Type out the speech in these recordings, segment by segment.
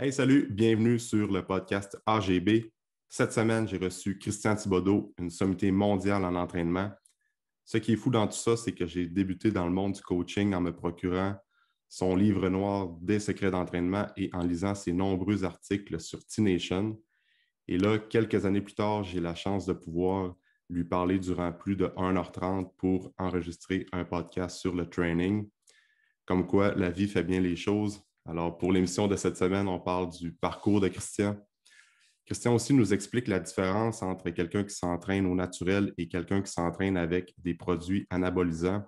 Hey, salut, bienvenue sur le podcast AGB. Cette semaine, j'ai reçu Christian Thibodeau, une sommité mondiale en entraînement. Ce qui est fou dans tout ça, c'est que j'ai débuté dans le monde du coaching en me procurant son livre noir des secrets d'entraînement et en lisant ses nombreux articles sur T-Nation. Et là, quelques années plus tard, j'ai la chance de pouvoir lui parler durant plus de 1h30 pour enregistrer un podcast sur le training. Comme quoi, la vie fait bien les choses. Alors, pour l'émission de cette semaine, on parle du parcours de Christian. Christian aussi nous explique la différence entre quelqu'un qui s'entraîne au naturel et quelqu'un qui s'entraîne avec des produits anabolisants.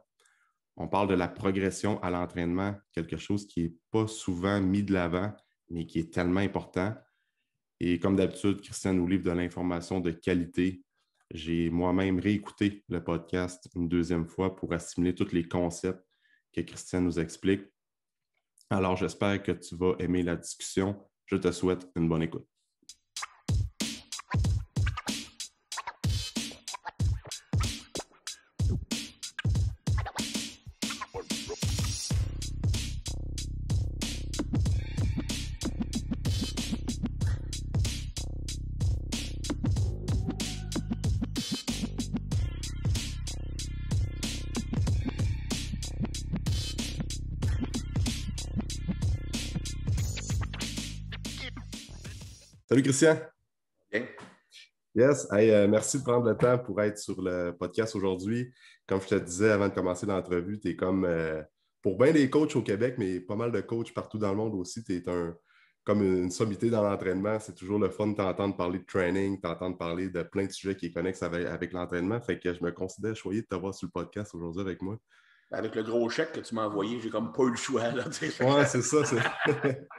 On parle de la progression à l'entraînement, quelque chose qui n'est pas souvent mis de l'avant, mais qui est tellement important. Et comme d'habitude, Christian nous livre de l'information de qualité. J'ai moi-même réécouté le podcast une deuxième fois pour assimiler tous les concepts que Christian nous explique. Alors, j'espère que tu vas aimer la discussion. Je te souhaite une bonne écoute. Salut Christian. Bien. Yes, hey, merci de prendre le temps pour être sur le podcast aujourd'hui. Comme je te disais avant de commencer l'entrevue, tu es comme, pour bien des coachs au Québec, mais pas mal de coachs partout dans le monde aussi, tu es comme une sommité dans l'entraînement. C'est toujours le fun de t'entendre parler de training, t'entendre parler de plein de sujets qui sont connexes avec l'entraînement. Fait que je me considère choyé de t'avoir sur le podcast aujourd'hui avec moi. Avec le gros chèque que tu m'as envoyé, j'ai comme pas eu le choix. Là, ouais, c'est ça.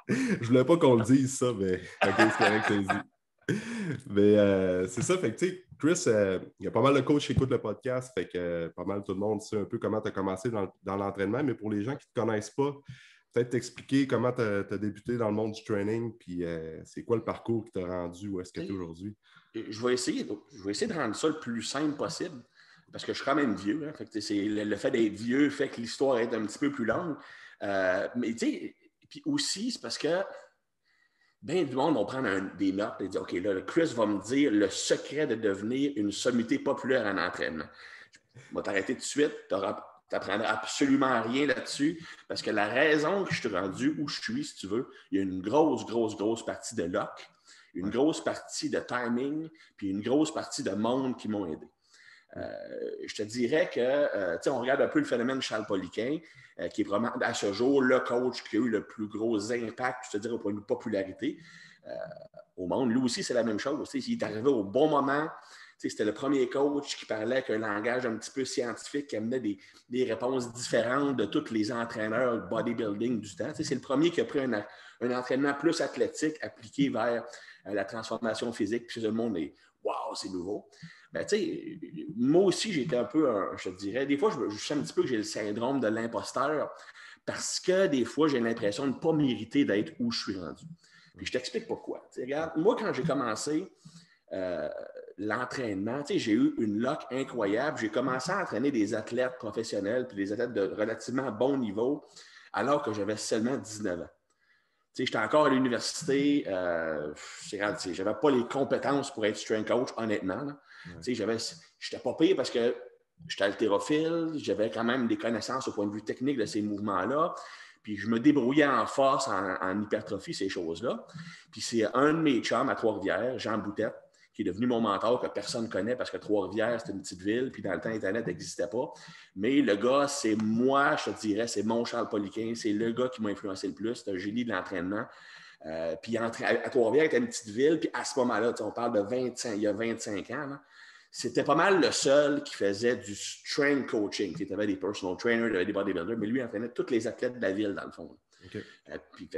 Je voulais pas qu'on le dise, ça, mais OK, c'est correct, c'est dit. Mais c'est ça, fait que tu sais, Chris, il y a pas mal de coachs qui écoutent le podcast, fait que pas mal tout le monde sait un peu comment tu as commencé dans l'entraînement, mais pour les gens qui ne te connaissent pas, peut-être t'expliquer comment tu as débuté dans le monde du training, puis c'est quoi le parcours qui t'a rendu où est-ce que tu es aujourd'hui? Je vais essayer de rendre ça le plus simple possible, parce que je suis quand même vieux. Hein, fait que le fait d'être vieux fait que l'histoire est un petit peu plus longue. Mais tu sais, puis aussi, c'est parce que bien du monde vont prendre des notes et dire OK, là, Chris va me dire le secret de devenir une sommité populaire en entraînement. Je vais t'arrêter tout de suite, tu n'apprendras absolument rien là-dessus, parce que la raison que je suis rendu où je suis, si tu veux, il y a une grosse partie de luck, une grosse partie de timing, puis une grosse partie de monde qui m'ont aidé. Je te dirais que, on regarde un peu le phénomène Charles Poliquin, qui est vraiment, à ce jour, le coach qui a eu le plus gros impact, je te dirais, au point de vue popularité au monde. Lui aussi, c'est la même chose. Il est arrivé au bon moment. C'était le premier coach qui parlait avec un langage un petit peu scientifique, qui amenait des réponses différentes de tous les entraîneurs bodybuilding du temps. C'est le premier qui a pris un entraînement plus athlétique appliqué vers la transformation physique. Puis tout le monde est « wow, c'est nouveau ». Ben, moi aussi, j'étais un peu, je te dirais, des fois, je sens un petit peu que j'ai le syndrome de l'imposteur parce que des fois, j'ai l'impression de ne pas mériter d'être où je suis rendu. Puis je t'explique pourquoi. Regarde, moi, quand j'ai commencé l'entraînement, j'ai eu une luck incroyable. J'ai commencé à entraîner des athlètes professionnels puis des athlètes de relativement bon niveau alors que j'avais seulement 19 ans. J'étais encore à l'université, je n'avais pas les compétences pour être strength coach, honnêtement. Ouais. Je n'étais pas pire parce que j'étais haltérophile, j'avais quand même des connaissances au point de vue technique de ces mouvements-là. Puis je me débrouillais en force, en hypertrophie, ces choses-là. Puis c'est un de mes chums à Trois-Rivières, Jean Boutette, qui est devenu mon mentor, que personne ne connaît parce que Trois-Rivières, c'est une petite ville, puis dans le temps, Internet n'existait pas. Mais le gars, c'est moi, je te dirais, c'est mon Charles Poliquin, c'est le gars qui m'a influencé le plus, c'est un génie de l'entraînement. Puis à Trois-Rivières, c'était une petite ville, puis à ce moment-là, on parle de 25, il y a 25 ans, là, c'était pas mal le seul qui faisait du strength coaching. Tu avais des personal trainers, tu avais des bodybuilders, mais lui, il entraînait tous les athlètes de la ville, dans le fond. Okay. Puis,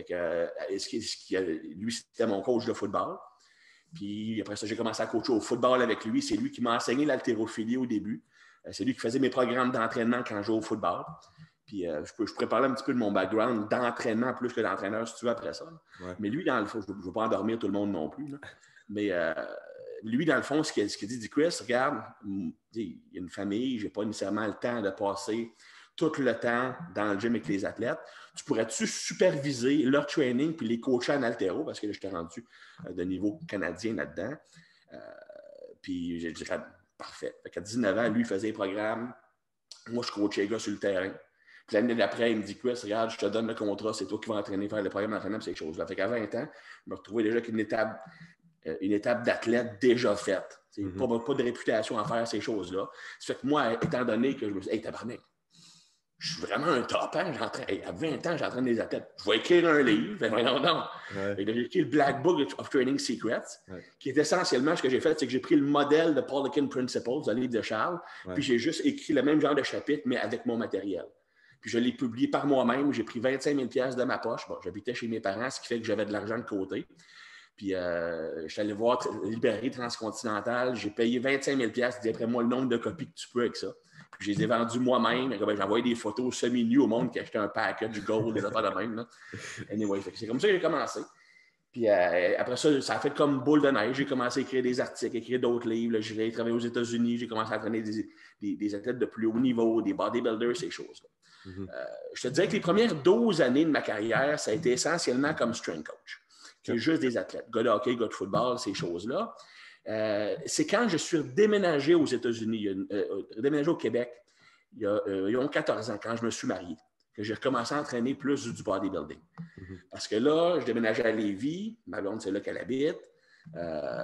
lui, c'était mon coach de football. Puis après ça, j'ai commencé à coacher au football avec lui. C'est lui qui m'a enseigné l'haltérophilie au début. C'est lui qui faisait mes programmes d'entraînement quand je jouais au football. Puis je pourrais parler un petit peu de mon background d'entraînement plus que d'entraîneur, si tu veux, après ça. Ouais. Mais lui, dans le fond, je ne veux pas endormir tout le monde non plus. Là. Mais lui, dans le fond, ce qu'il dit, Chris, regarde, il y a une famille, je n'ai pas nécessairement le temps de passer tout le temps dans le gym avec les athlètes. Tu pourrais-tu superviser leur training puis les coacher en haltéro, parce que là, je t'ai rendu de niveau canadien là-dedans. Puis je dirais, parfait. Fait qu'à 19 ans, lui, il faisait les programmes. Moi, je coachais les gars sur le terrain. Puis l'année d'après, il me dit, Chris, regarde, je te donne le contrat, c'est toi qui vas entraîner, faire le programme d'entraînement, ces choses-là. Fait qu'à 20 ans, je me retrouvais déjà avec une étape d'athlète déjà faite. Pas de réputation à faire ces choses-là. Ça fait que moi, étant donné que je me suis dit, hey, tabarnak, je suis vraiment un top, hein? À 20 ans, j'entraîne des athlètes. Je vais écrire un livre. Non. Ouais. J'ai écrit le Black Book of Training Secrets, qui est essentiellement ce que j'ai fait, c'est que j'ai pris le modèle de Poliquin Principles, le livre de Charles, puis j'ai juste écrit le même genre de chapitre, mais avec mon matériel. Puis je l'ai publié par moi-même. J'ai pris 25 000 $ de ma poche. Bon, j'habitais chez mes parents, ce qui fait que j'avais de l'argent de côté. Puis je suis allé voir Librairie Transcontinentale. J'ai payé 25 000 $. Dis après moi le nombre de copies que tu peux avec ça. Puis je les ai vendus moi-même. J'ai envoyé des photos semi-nues au monde qui achetait un package gold, des affaires de même. Là. Anyway, c'est comme ça que j'ai commencé. Puis après ça, ça a fait comme boule de neige. J'ai commencé à écrire des articles, écrire d'autres livres. Là, j'ai travaillé aux États-Unis. J'ai commencé à entraîner des athlètes de plus haut niveau, des bodybuilders, ces choses-là. Je te dirais que les premières 12 années de ma carrière, ça a été essentiellement comme strength coach. C'est juste des athlètes, gars de hockey, gars de football, ces choses-là. C'est quand je suis déménagé aux États-Unis, déménagé au Québec, il y a 14 ans, quand je me suis marié, que j'ai recommencé à entraîner plus du bodybuilding. Parce que là, je déménageais à Lévis, ma blonde, c'est là qu'elle habite.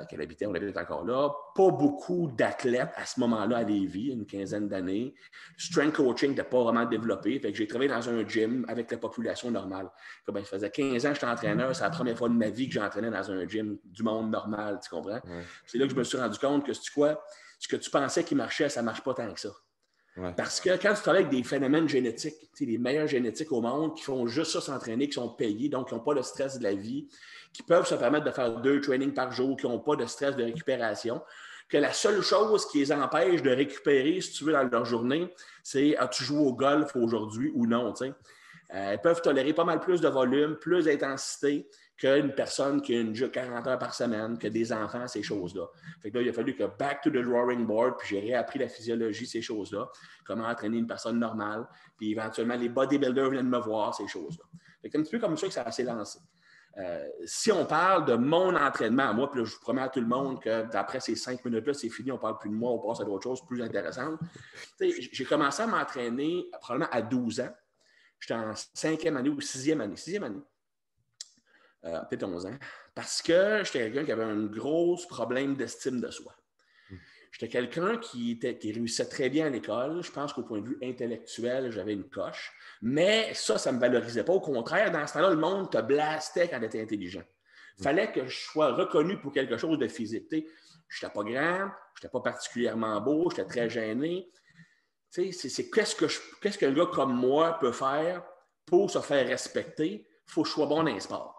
Qu'elle habitait, on habite encore là. Pas beaucoup d'athlètes à ce moment-là à Lévis, une quinzaine d'années. Strength coaching n'était pas vraiment développé. Fait que j'ai travaillé dans un gym avec la population normale. Ça faisait 15 ans que j'étais entraîneur. C'est la première fois de ma vie que j'entraînais dans un gym du monde normal, tu comprends? Ouais. C'est là que je me suis rendu compte que, c'est quoi? Ce que tu pensais qui marchait, ça ne marche pas tant que ça. Ouais. Parce que quand tu travailles avec des phénomènes génétiques, les meilleurs génétiques au monde qui font juste ça s'entraîner, qui sont payés, donc qui n'ont pas le stress de la vie, qui peuvent se permettre de faire 2 trainings par jour, qui n'ont pas de stress de récupération, que la seule chose qui les empêche de récupérer, si tu veux, dans leur journée, c'est as-tu joué au golf aujourd'hui ou non, tu sais. Elles peuvent tolérer pas mal plus de volume, plus d'intensité qu'une personne qui a une 40 heures par semaine, que des enfants, ces choses-là. Fait que là, il a fallu que back to the drawing board, puis j'ai réappris la physiologie, ces choses-là, comment entraîner une personne normale, puis éventuellement, les bodybuilders viennent me voir, ces choses-là. Fait que c'est un petit peu comme ça que ça s'est lancé. Si on parle de mon entraînement, moi, puis là, je vous promets à tout le monde que d'après ces 5 minutes-là, c'est fini, on ne parle plus de moi, on passe à d'autres choses plus intéressantes. J'ai commencé à m'entraîner probablement à 12 ans. J'étais en 5e année ou 6e année. 6e année. Peut-être 11 ans. Parce que j'étais quelqu'un qui avait un gros problème d'estime de soi. J'étais quelqu'un qui réussissait très bien à l'école. Je pense qu'au point de vue intellectuel, j'avais une coche. Mais ça ne me valorisait pas. Au contraire, dans ce temps-là, le monde te blastait quand tu étais intelligent. Il fallait que je sois reconnu pour quelque chose de physique. Je n'étais pas grand, je n'étais pas particulièrement beau, j'étais très gêné. Qu'est-ce qu'un gars comme moi peut faire pour se faire respecter? Il faut que je sois bon dans les sports.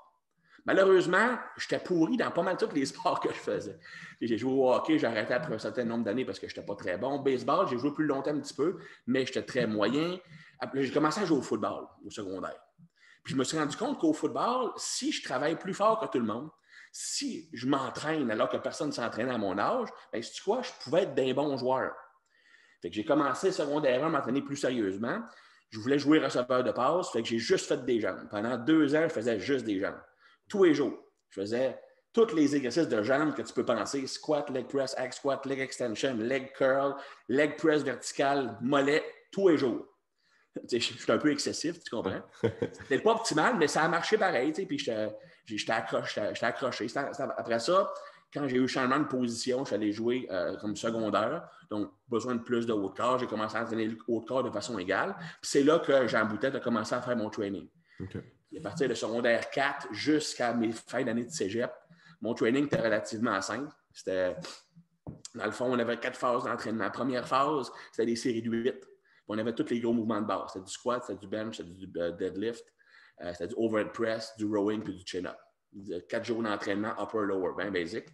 Malheureusement, j'étais pourri dans pas mal tous les sports que je faisais. J'ai joué au hockey, j'ai arrêté après un certain nombre d'années parce que je n'étais pas très bon. Baseball, j'ai joué plus longtemps un petit peu, mais j'étais très moyen. Après, j'ai commencé à jouer au football au secondaire. Puis je me suis rendu compte qu'au football, si je travaille plus fort que tout le monde, si je m'entraîne alors que personne ne s'entraînait à mon âge, bien, sais-tu quoi, je pouvais être d'un bon joueur. Fait que j'ai commencé secondairement à m'entraîner plus sérieusement. Je voulais jouer receveur de passe, fait que j'ai juste fait des jambes. Pendant 2 ans, je faisais juste des jambes. Tous les jours. Je faisais tous les exercices de jambes que tu peux penser. Squat, leg press, hack squat, leg extension, leg curl, leg press vertical, mollet, tous les jours. Je suis un peu excessif, tu comprends? C'était pas optimal, mais ça a marché pareil. Puis j'étais accroché. Après ça, quand j'ai eu changement de position, je suis allé jouer comme secondaire. Donc, besoin de plus de haut de corps. J'ai commencé à entraîner le haut de corps de façon égale. Puis c'est là que Jean Boutet a commencé à faire mon training. Okay. À partir de secondaire 4 jusqu'à mes fins d'année de cégep, mon training était relativement simple. C'était, dans le fond, on avait 4 phases d'entraînement. La première phase, c'était des séries de 8. On avait tous les gros mouvements de base. C'était du squat, c'était du bench, c'était du deadlift, c'était du overhead press, du rowing puis du chin-up. 4 jours d'entraînement, upper-lower, bien basic.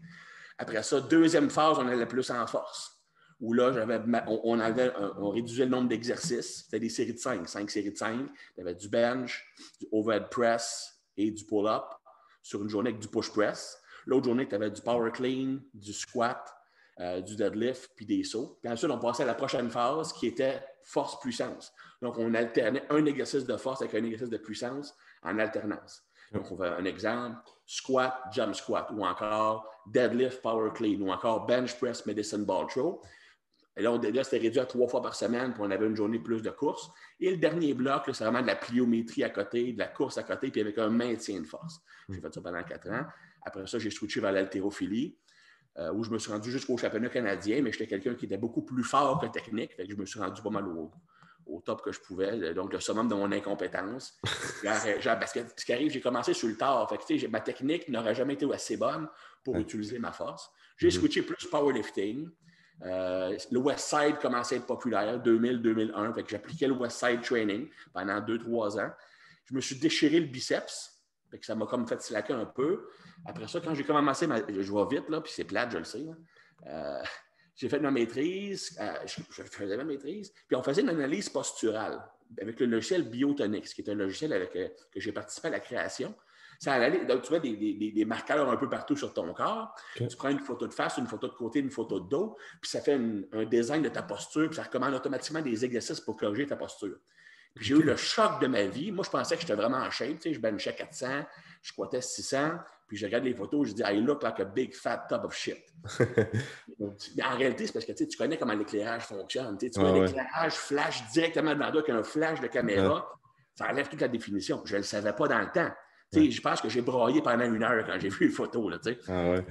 Après ça, deuxième phase, on allait plus en force. Où là, on réduisait le nombre d'exercices. C'était des séries de 5 séries de 5. Il y avait du bench, du overhead press et du pull-up sur une journée avec du push press. L'autre journée, tu avais du power clean, du squat, du deadlift puis des sauts. Puis ensuite, on passait à la prochaine phase qui était force-puissance. Donc, on alternait un exercice de force avec un exercice de puissance en alternance. Donc, on fait un exemple, squat, jump squat, ou encore deadlift, power clean, ou encore bench press, medicine ball throw. Et là, c'était réduit à 3 fois par semaine, puis on avait une journée plus de course. Et le dernier bloc, c'est vraiment de la pliométrie à côté, de la course à côté, puis avec un maintien de force. J'ai fait ça pendant 4 ans. Après ça, j'ai switché vers l'haltérophilie, où je me suis rendu jusqu'au championnat canadien, mais j'étais quelqu'un qui était beaucoup plus fort que technique. Fait que je me suis rendu pas mal au top que je pouvais, donc le summum de mon incompétence. Parce que ce qui arrive, j'ai commencé sur le tard. Fait que, ma technique n'aurait jamais été assez bonne pour utiliser ma force. J'ai switché plus powerlifting. Le West Side commençait à être populaire, 2000-2001. Fait que j'appliquais le West Side Training pendant 2-3 ans. Je me suis déchiré le biceps. Fait que ça m'a comme fait slacker un peu. Après ça, quand j'ai commencé, je vais vite, là, puis c'est plate, je le sais. J'ai fait ma maîtrise, je faisais ma maîtrise, puis on faisait une analyse posturale avec le logiciel Biotonix, qui est un logiciel que j'ai participé à la création. Donc, tu vois des marqueurs un peu partout sur ton corps. Okay. Tu prends une photo de face, une photo de côté, une photo de dos, puis ça fait un design de ta posture, puis ça recommande automatiquement des exercices pour corriger ta posture. Puis j'ai eu le choc de ma vie. Moi, je pensais que j'étais vraiment en shape. Tu sais, je benchais 400, je squattais 600, puis je regarde les photos, je dis « I look like a big fat tub of shit ». Mais en réalité, c'est parce que tu connais comment l'éclairage fonctionne. Tu vois, l'éclairage flash directement dans toi avec un flash de caméra. Ça enlève toute la définition. Je ne le savais pas dans le temps. Je pense que j'ai broyé pendant 1 heure quand j'ai vu les photos. Là,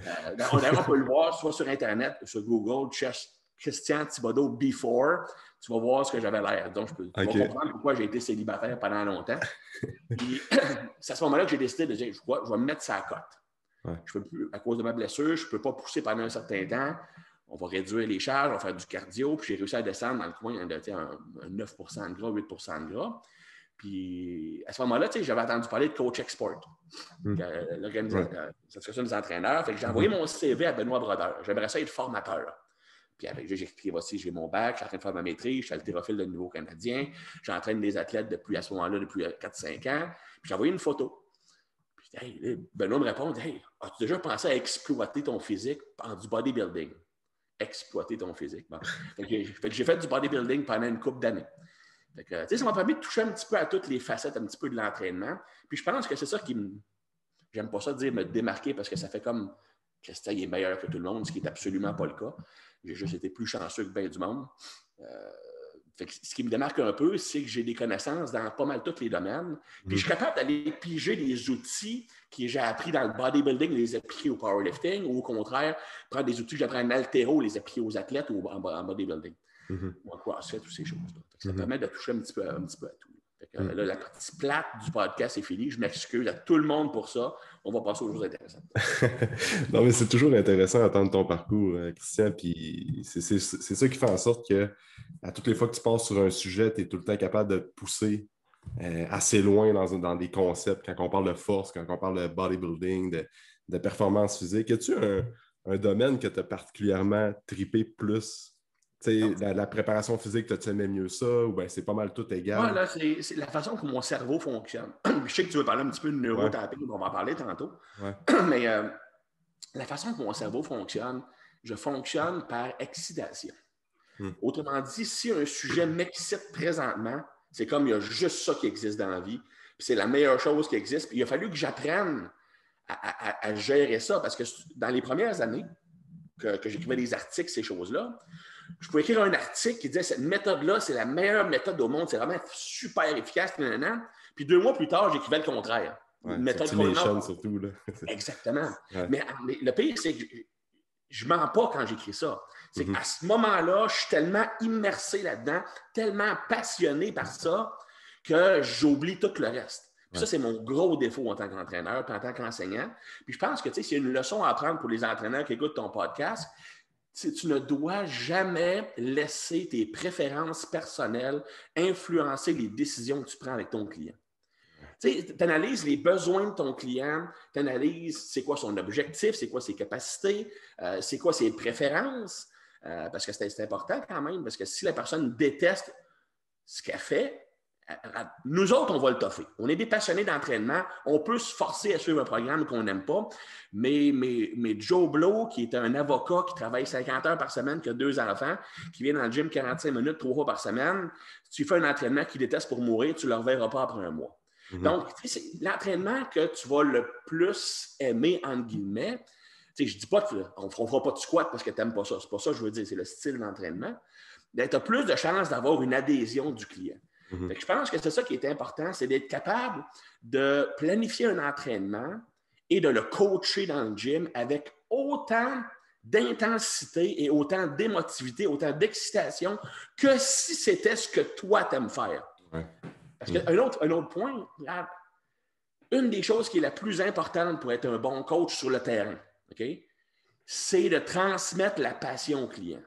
on peut le voir soit sur Internet, sur Google, cherche Christian Thibodeau before, tu vas voir ce que j'avais l'air. Donc, tu vas comprendre pourquoi j'ai été célibataire pendant longtemps. Puis, c'est à ce moment-là que j'ai décidé de dire, je vais me mettre ça à cote. Je peux plus, à cause de ma blessure, je ne peux pas pousser pendant un certain temps. On va réduire les charges, on va faire du cardio. Puis, j'ai réussi à descendre dans le coin de un 9 de gras, 8 de gras. Puis, à ce moment-là, j'avais entendu parler de Coach Export, l'association des entraîneurs. Fait que j'ai envoyé mon CV à Benoît Brodeur. J'aimerais ça être formateur. Puis, j'ai expliqué, voici, j'ai mon bac, je suis en train de faire ma maîtrise, je suis haltérophile de niveau canadien, j'entraîne des athlètes depuis 4-5 ans. Puis, j'ai envoyé une photo. Puis, Benoît me répond, hey, as-tu déjà pensé à exploiter ton physique en du bodybuilding? Exploiter ton physique. Bon. Fait que j'ai fait du bodybuilding pendant une couple d'années. Ça m'a permis de toucher un petit peu à toutes les facettes, un petit peu de l'entraînement. Puis je pense que c'est ça qui me... J'aime pas ça dire me démarquer parce que ça fait comme Christian est meilleur que tout le monde, ce qui n'est absolument pas le cas. J'ai juste été plus chanceux que bien du monde. Ce qui me démarque un peu, c'est que j'ai des connaissances dans pas mal tous les domaines. Puis je suis capable d'aller piger les outils que j'ai appris dans le bodybuilding, les appliquer au powerlifting, ou au contraire, prendre des outils que j'apprends en haltéro, les appliquer aux athlètes ou en bodybuilding. Ou en CrossFit, toutes ces choses-là. Ça permet de toucher un petit peu à tout. Là, la partie plate du podcast est finie. Je m'excuse à tout le monde pour ça. On va passer aux choses intéressantes. Non, mais c'est toujours intéressant d'entendre ton parcours, Christian. Puis c'est ça qui fait en sorte que à toutes les fois que tu passes sur un sujet, tu es tout le temps capable de te pousser assez loin dans des concepts. Quand on parle de force, quand on parle de bodybuilding, de performance physique. As-tu un domaine que tu as particulièrement trippé plus? La préparation physique, tu aimais mieux ça ou bien c'est pas mal tout égal? Ouais, là, c'est la façon que mon cerveau fonctionne. Je sais que tu veux parler un petit peu de neurotapping, on va en parler tantôt. Ouais. Mais la façon que mon cerveau fonctionne, je fonctionne par excitation. Autrement dit, si un sujet m'excite présentement, c'est comme il y a juste ça qui existe dans la vie. Puis c'est la meilleure chose qui existe. Puis il a fallu que j'apprenne à gérer ça parce que dans les premières années que j'écrivais des articles, ces choses-là, je pouvais écrire un article qui disait cette méthode-là, c'est la meilleure méthode au monde, c'est vraiment super efficace. Puis 2 mois plus tard, j'écrivais le contraire. Ouais, méthode Nation, surtout. Là. Exactement. Ouais. Mais le pire, c'est que je ne mens pas quand j'écris ça. C'est qu'à ce moment-là, je suis tellement immersé là-dedans, tellement passionné par ça, que j'oublie tout le reste. Puis ça, c'est mon gros défaut en tant qu'entraîneur, puis en tant qu'enseignant. Puis je pense que c'est une leçon à apprendre pour les entraîneurs qui écoutent ton podcast. Tu ne dois jamais laisser tes préférences personnelles influencer les décisions que tu prends avec ton client. Tu analyses les besoins de ton client, tu analyses c'est quoi son objectif, c'est quoi ses capacités, c'est quoi ses préférences, parce que c'est important quand même, parce que si la personne déteste ce qu'elle fait, Nous autres, on va le toffer. On est des passionnés d'entraînement. On peut se forcer à suivre un programme qu'on n'aime pas. Mais Joe Blow, qui est un avocat qui travaille 50 heures par semaine, qui a 2 enfants, qui vient dans le gym 45 minutes, 3 fois par semaine, si tu fais un entraînement qu'il déteste pour mourir, tu ne le reverras pas après un mois. Mm-hmm. Donc, c'est l'entraînement que tu vas le plus aimer, entre guillemets. Je ne dis pas qu'on ne fera pas de squat parce que tu n'aimes pas ça. C'est pas ça que je veux dire. C'est le style d'entraînement. Tu as plus de chances d'avoir une adhésion du client. Mm-hmm. Fait que je pense que c'est ça qui est important, c'est d'être capable de planifier un entraînement et de le coacher dans le gym avec autant d'intensité et autant d'émotivité, autant d'excitation que si c'était ce que toi t'aimes faire. Ouais. Parce qu'un autre point, une des choses qui est la plus importante pour être un bon coach sur le terrain, okay, c'est de transmettre la passion au client.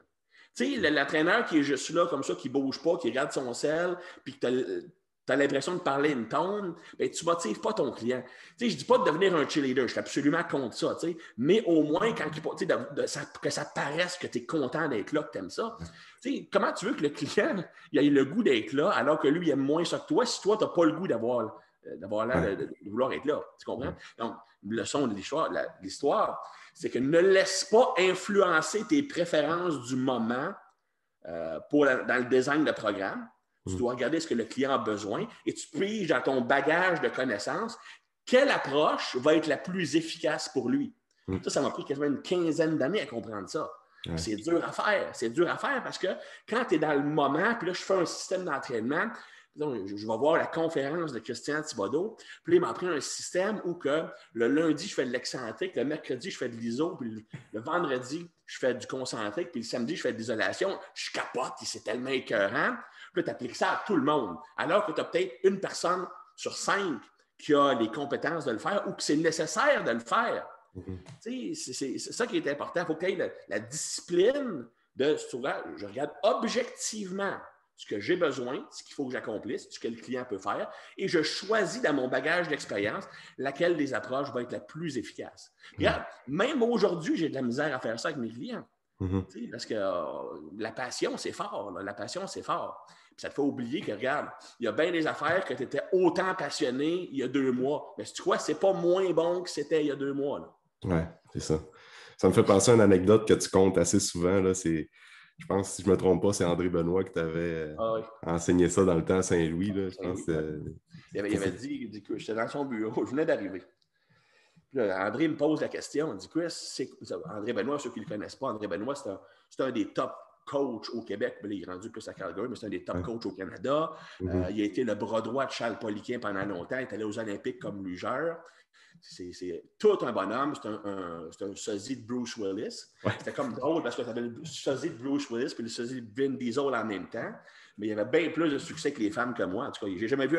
Tu sais, l'entraîneur qui est juste là, comme ça, qui ne bouge pas, qui regarde son sel, puis que tu as l'impression de parler une tonne, bien, tu ne motives pas ton client. Tu sais, je ne dis pas de devenir un cheerleader, je suis absolument contre ça, tu sais, mais au moins, quand que ça paraisse que tu es content d'être là, que tu aimes ça. Tu sais, comment tu veux que le client il ait le goût d'être là, alors que lui, il aime moins ça que toi, si toi, tu n'as pas le goût d'avoir l'air de vouloir être là. Tu comprends? Donc, leçon de l'histoire, c'est que ne laisse pas influencer tes préférences du moment dans le design de programme. Tu dois regarder ce que le client a besoin et tu piges dans ton bagage de connaissances quelle approche va être la plus efficace pour lui. Ça m'a pris quasiment une 15aine d'années à comprendre ça. Ouais. C'est dur à faire. C'est dur à faire parce que quand tu es dans le moment, puis là, je fais un système d'entraînement. Je vais voir la conférence de Christian Thibodeau. Puis là, il m'a pris un système où que le lundi, je fais de l'excentrique, le mercredi, je fais de l'iso, puis le vendredi, je fais du concentrique, puis le samedi, je fais de l'isolation. Je capote, c'est tellement écœurant. Puis là, tu appliques ça à tout le monde. Alors que tu as peut-être une personne sur 5 qui a les compétences de le faire ou que c'est nécessaire de le faire. Mm-hmm. C'est ça qui est important. Il faut qu'il y ait la discipline de je regarde objectivement ce que j'ai besoin, ce qu'il faut que j'accomplisse, ce que le client peut faire, et je choisis dans mon bagage d'expérience laquelle des approches va être la plus efficace. Regarde, même aujourd'hui, j'ai de la misère à faire ça avec mes clients. Mm-hmm. Parce que la passion, c'est fort. Là. La passion, c'est fort. Puis ça te fait oublier que, regarde, il y a bien des affaires que tu étais autant passionné il y a 2 mois. Mais tu crois, c'est pas moins bon que c'était il y a 2 mois. Oui, c'est ça. Ça me fait penser à une anecdote que tu comptes assez souvent. Là, je pense, si je ne me trompe pas, c'est André Benoît qui t'avait enseigné ça dans le temps à Saint-Louis. Là, je pense, il avait dit que j'étais dans son bureau, je venais d'arriver. Puis là, André me pose la question, il dit Chris, André Benoît, ceux qui ne le connaissent pas, André Benoît, c'est un des top coachs au Québec. Là, il est rendu plus à Calgary, mais c'est un des top coachs au Canada. Mm-hmm. Il a été le bras droit de Charles Poliquin pendant longtemps. Il est allé aux Olympiques comme lugeur. C'est tout un bonhomme. C'est un sosie de Bruce Willis. Ouais. C'était comme drôle parce que tu avais le sosie de Bruce Willis puis le sosie de Vin Diesel en même temps. Mais il y avait bien plus de succès que les femmes que moi. En tout cas, j'ai jamais vu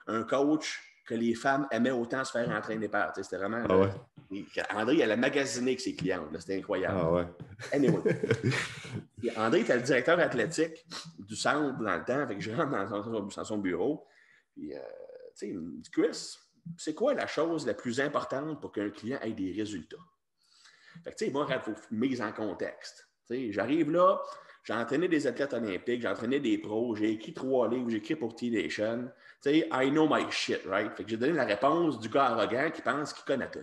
un coach que les femmes aimaient autant se faire entraîner par. C'était vraiment... André, il allait magasiner avec ses clientes. Là, c'était incroyable. Ah ouais. Anyway. André était le directeur athlétique du centre dans le temps. Fait que je rentre dans son bureau. Puis, il me dit, Chris, c'est quoi la chose la plus importante pour qu'un client ait des résultats? Fait que, moi, il faut mise en contexte. J'arrive là, j'ai entraîné des athlètes olympiques, j'ai entraîné des pros, j'ai écrit 3 livres, j'ai écrit pour T-Nation. I know my shit, right? Fait que j'ai donné la réponse du gars arrogant qui pense qu'il connaît tout.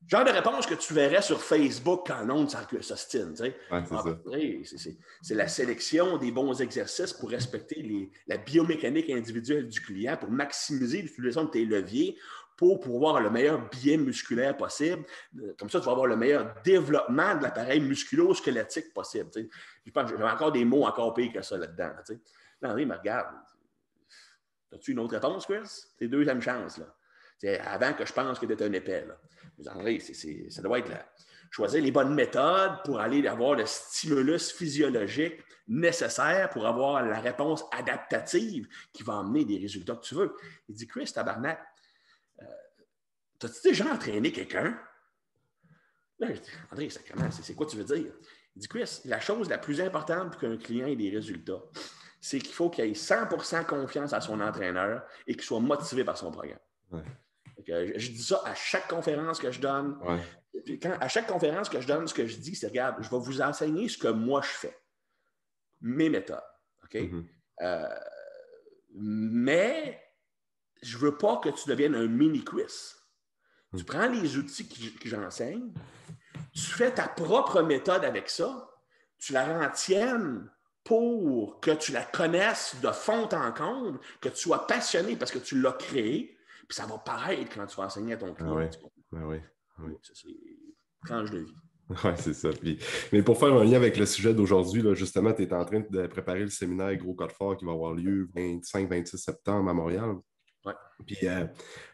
Genre de réponse que tu verrais sur Facebook quand l'onde s'ostine. C'est la sélection des bons exercices pour respecter la biomécanique individuelle du client, pour maximiser l'utilisation de tes leviers, pour pouvoir avoir le meilleur biais musculaire possible. Comme ça, tu vas avoir le meilleur développement de l'appareil musculo-squelettique possible. Je pense que j'avais encore des mots encore pires que ça là-dedans. Là, André me regarde. As-tu une autre réponse, Chris? C'est 2e chance. Là. Avant que je pense que tu es un épais. Là. André, ça doit être choisir les bonnes méthodes pour aller avoir le stimulus physiologique nécessaire pour avoir la réponse adaptative qui va amener des résultats que tu veux. Il dit, Chris, tabarnak, t'as-tu déjà entraîné quelqu'un? Là, je dis, André, c'est quoi tu veux dire? Il dit, Chris, la chose la plus importante pour qu'un client ait des résultats, c'est qu'il faut qu'il ait 100% confiance à son entraîneur et qu'il soit motivé par son programme. Ouais. Je dis ça à chaque conférence que je donne. Ouais. À chaque conférence que je donne, ce que je dis, c'est regarde, je vais vous enseigner ce que moi je fais. Mes méthodes. OK? Mm-hmm. Mais je ne veux pas que tu deviennes un mini-quiz. Tu prends les outils que j'enseigne, tu fais ta propre méthode avec ça, tu la rends tienne pour que tu la connaisses de fond en comble, que tu sois passionné parce que tu l'as créé, puis ça va paraître quand tu vas enseigner à ton client. Oui. Ça, c'est tranche de vie. Oui, c'est ça. Mais pour faire un lien avec le sujet d'aujourd'hui, là, justement, tu es en train de préparer le séminaire Gros Code Fort qui va avoir lieu 25-26 septembre à Montréal. Ouais. Puis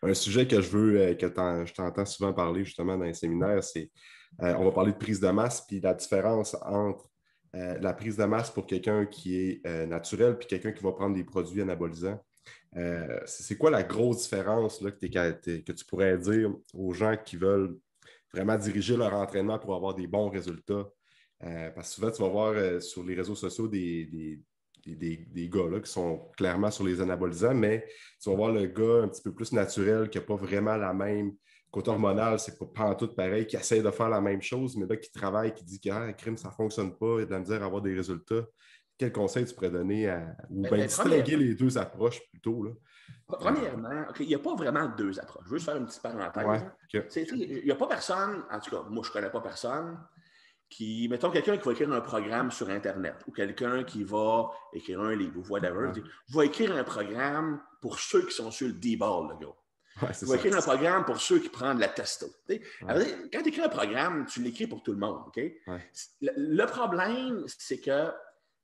un sujet que je veux, je t'entends souvent parler justement dans les séminaires, c'est on va parler de prise de masse, puis la différence entre la prise de masse pour quelqu'un qui est naturel, puis quelqu'un qui va prendre des produits anabolisants. C'est quoi la grosse différence là, que tu pourrais dire aux gens qui veulent vraiment diriger leur entraînement pour avoir des bons résultats? Parce que souvent, tu vas voir sur les réseaux sociaux des gars là, qui sont clairement sur les anabolisants, mais tu vas voir le gars un petit peu plus naturel qui n'a pas vraiment la même côté hormonal, c'est pas en tout pareil, qui essaie de faire la même chose, mais là, qui travaille, qui dit que crime, ça ne fonctionne pas, il a de la misère à avoir des résultats. Quel conseil tu pourrais donner ou bien distinguer les deux approches plutôt? Là? Premièrement, il n'y a pas vraiment deux approches. Je veux juste faire une petite parenthèse. Ouais, okay. Il n'y a pas personne, en tout cas, moi, je ne connais pas personne qui, mettons, quelqu'un qui va écrire un programme sur Internet ou quelqu'un qui va écrire un livre ou whatever, je vais écrire un programme pour ceux qui sont sur le D-ball, le gars. Ouais, je vais écrire un programme pour ceux qui prennent de la testo. Ouais. Quand tu écris un programme, tu l'écris pour tout le monde. Okay? Ouais. Le problème, c'est que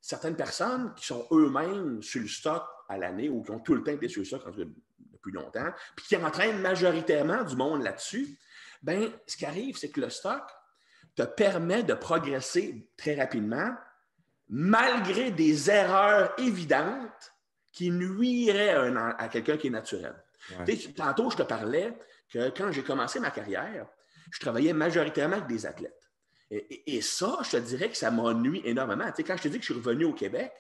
certaines personnes qui sont eux-mêmes sur le stock à l'année ou qui ont tout le temps été sur le stock depuis longtemps, puis qui entraînent majoritairement du monde là-dessus, bien, ce qui arrive, c'est que le stock te permet de progresser très rapidement malgré des erreurs évidentes qui nuiraient à quelqu'un qui est naturel. Ouais. Tantôt, je te parlais que quand j'ai commencé ma carrière, je travaillais majoritairement avec des athlètes. Et ça, je te dirais que ça m'a nui énormément. Quand je te dis que je suis revenu au Québec,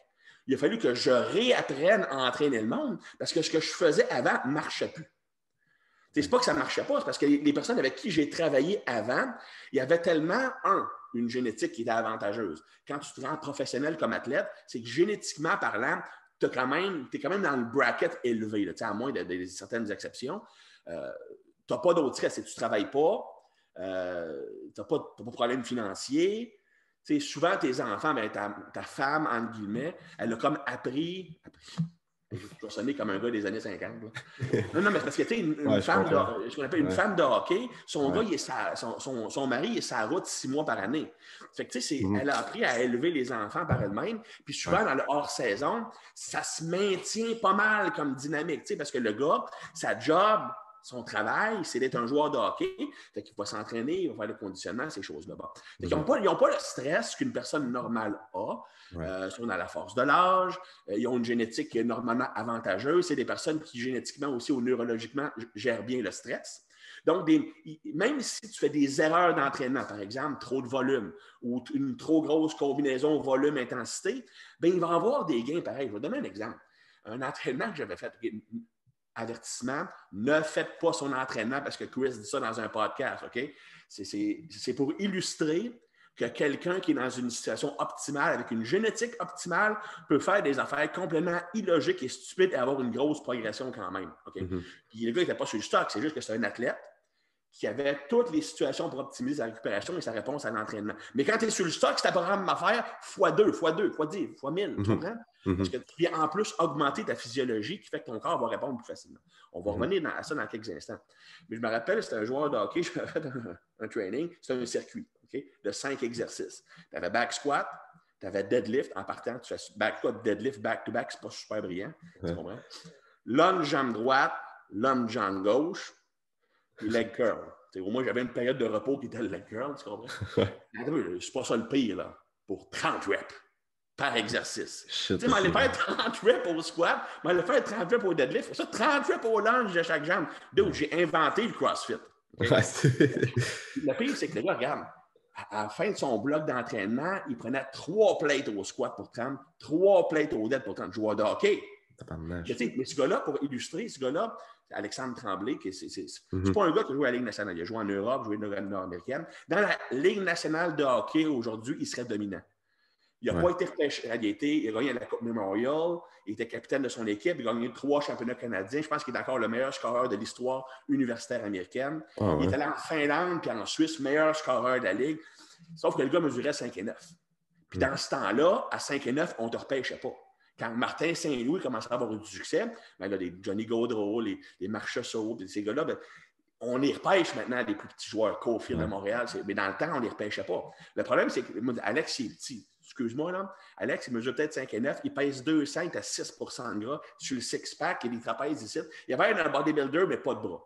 il a fallu que je réapprenne à entraîner le monde parce que ce que je faisais avant ne marchait plus. C'est pas que ça ne marchait pas, c'est parce que les personnes avec qui j'ai travaillé avant, il y avait tellement, une génétique qui était avantageuse. Quand tu te rends professionnel comme athlète, c'est que génétiquement parlant, tu es quand même dans le bracket élevé, là, à moins de certaines exceptions. Tu n'as pas d'autre stress. Tu ne travailles pas, tu n'as pas de problème financier. Souvent, tes enfants, ben, ta femme, entre guillemets, elle a comme appris. Je vais sonner comme un gars des années 50. Non, mais c'est parce que, tu sais, une femme de, ce qu'on appelle une femme de hockey, son gars, son mari est sur la route 6 mois par année. Fait que, tu sais, elle a appris à élever les enfants par elle-même. Puis souvent, dans le hors-saison, ça se maintient pas mal comme dynamique, tu sais, parce que le gars, sa job, son travail, c'est d'être un joueur de hockey. Fait qu'il va s'entraîner, il va faire le conditionnement, ces choses-là. Ils n'ont pas le stress qu'une personne normale a. Ils sont dans la force de l'âge. Ils ont une génétique qui est normalement avantageuse. C'est des personnes qui, génétiquement aussi ou neurologiquement, gèrent bien le stress. Donc, même si tu fais des erreurs d'entraînement, par exemple, trop de volume ou une trop grosse combinaison volume-intensité, bien, il va y avoir des gains pareils. Je vais te donner un exemple. Un entraînement que j'avais fait... Avertissement, ne faites pas son entraînement parce que Chris dit ça dans un podcast, OK? C'est pour illustrer que quelqu'un qui est dans une situation optimale, avec une génétique optimale, peut faire des affaires complètement illogiques et stupides et avoir une grosse progression quand même, OK? Puis le gars n'était pas sur le stock, c'est juste que c'est un athlète qui avait toutes les situations pour optimiser sa récupération et sa réponse à l'entraînement. Mais quand tu es sur le stock, c'est un programme à faire x2, x10, x1000, tu comprends? Parce que tu viens en plus augmenter ta physiologie qui fait que ton corps va répondre plus facilement. On va revenir à ça dans quelques instants. Mais je me rappelle, c'était un joueur de hockey, j'avais fait un training, c'était un circuit de 5 exercices. Tu avais back squat, tu avais deadlift, en partant, tu fais back squat, deadlift, back-to-back, c'est pas super brillant, tu comprends? Lunge jambe droite, lunge jambe gauche, puis leg curl. Au moins, j'avais une période de repos qui était le leg curl, tu comprends? C'est pas ça le pire, là. Pour 30 reps par exercice. Tu sais, m'allais faire 30 reps au squat, m'allais faire 30 reps au deadlift, ça, 30 reps au lunge de chaque jambe. Donc, j'ai inventé le CrossFit. Okay? Le pire, c'est que le gars, regarde, à la fin de son bloc d'entraînement, il prenait 3 plates au squat pour 30, 3 plates au dead pour 30. Joueur de hockey. Mais ce gars-là, pour illustrer, ce gars-là, Alexandre Tremblay, c'est pas un gars qui joue à la Ligue nationale. Il a joué en Europe, joué dans la Ligue nord-américaine. Dans la Ligue nationale de hockey, aujourd'hui, il serait dominant. Il n'a pas été repêché. Il a gagné la Coupe Memorial. Il était capitaine de son équipe. Il a gagné 3 championnats canadiens. Je pense qu'il est encore le meilleur scoreur de l'histoire universitaire américaine. Il est allé en Finlande puis en Suisse, meilleur scoreur de la Ligue. Sauf que le gars mesurait 5 et 9. Puis dans ce temps-là, à 5 et 9, on ne te repêchait pas. Quand Martin Saint-Louis commençait à avoir du succès, ben là, les Johnny Gaudreau, les Marchessault, ces gars-là, ben, on les repêche maintenant, des plus petits joueurs, Caulfield de Montréal. Mais dans le temps, on ne les repêchait pas. Le problème, c'est que Alex, il est petit. Excuse-moi, là. Alex, il mesure peut-être 5 et 9. Il pèse 2,5 à 6 % de gras. Sur le six-pack, il y a des trapèzes ici. Il y avait un bodybuilder, mais pas de bras.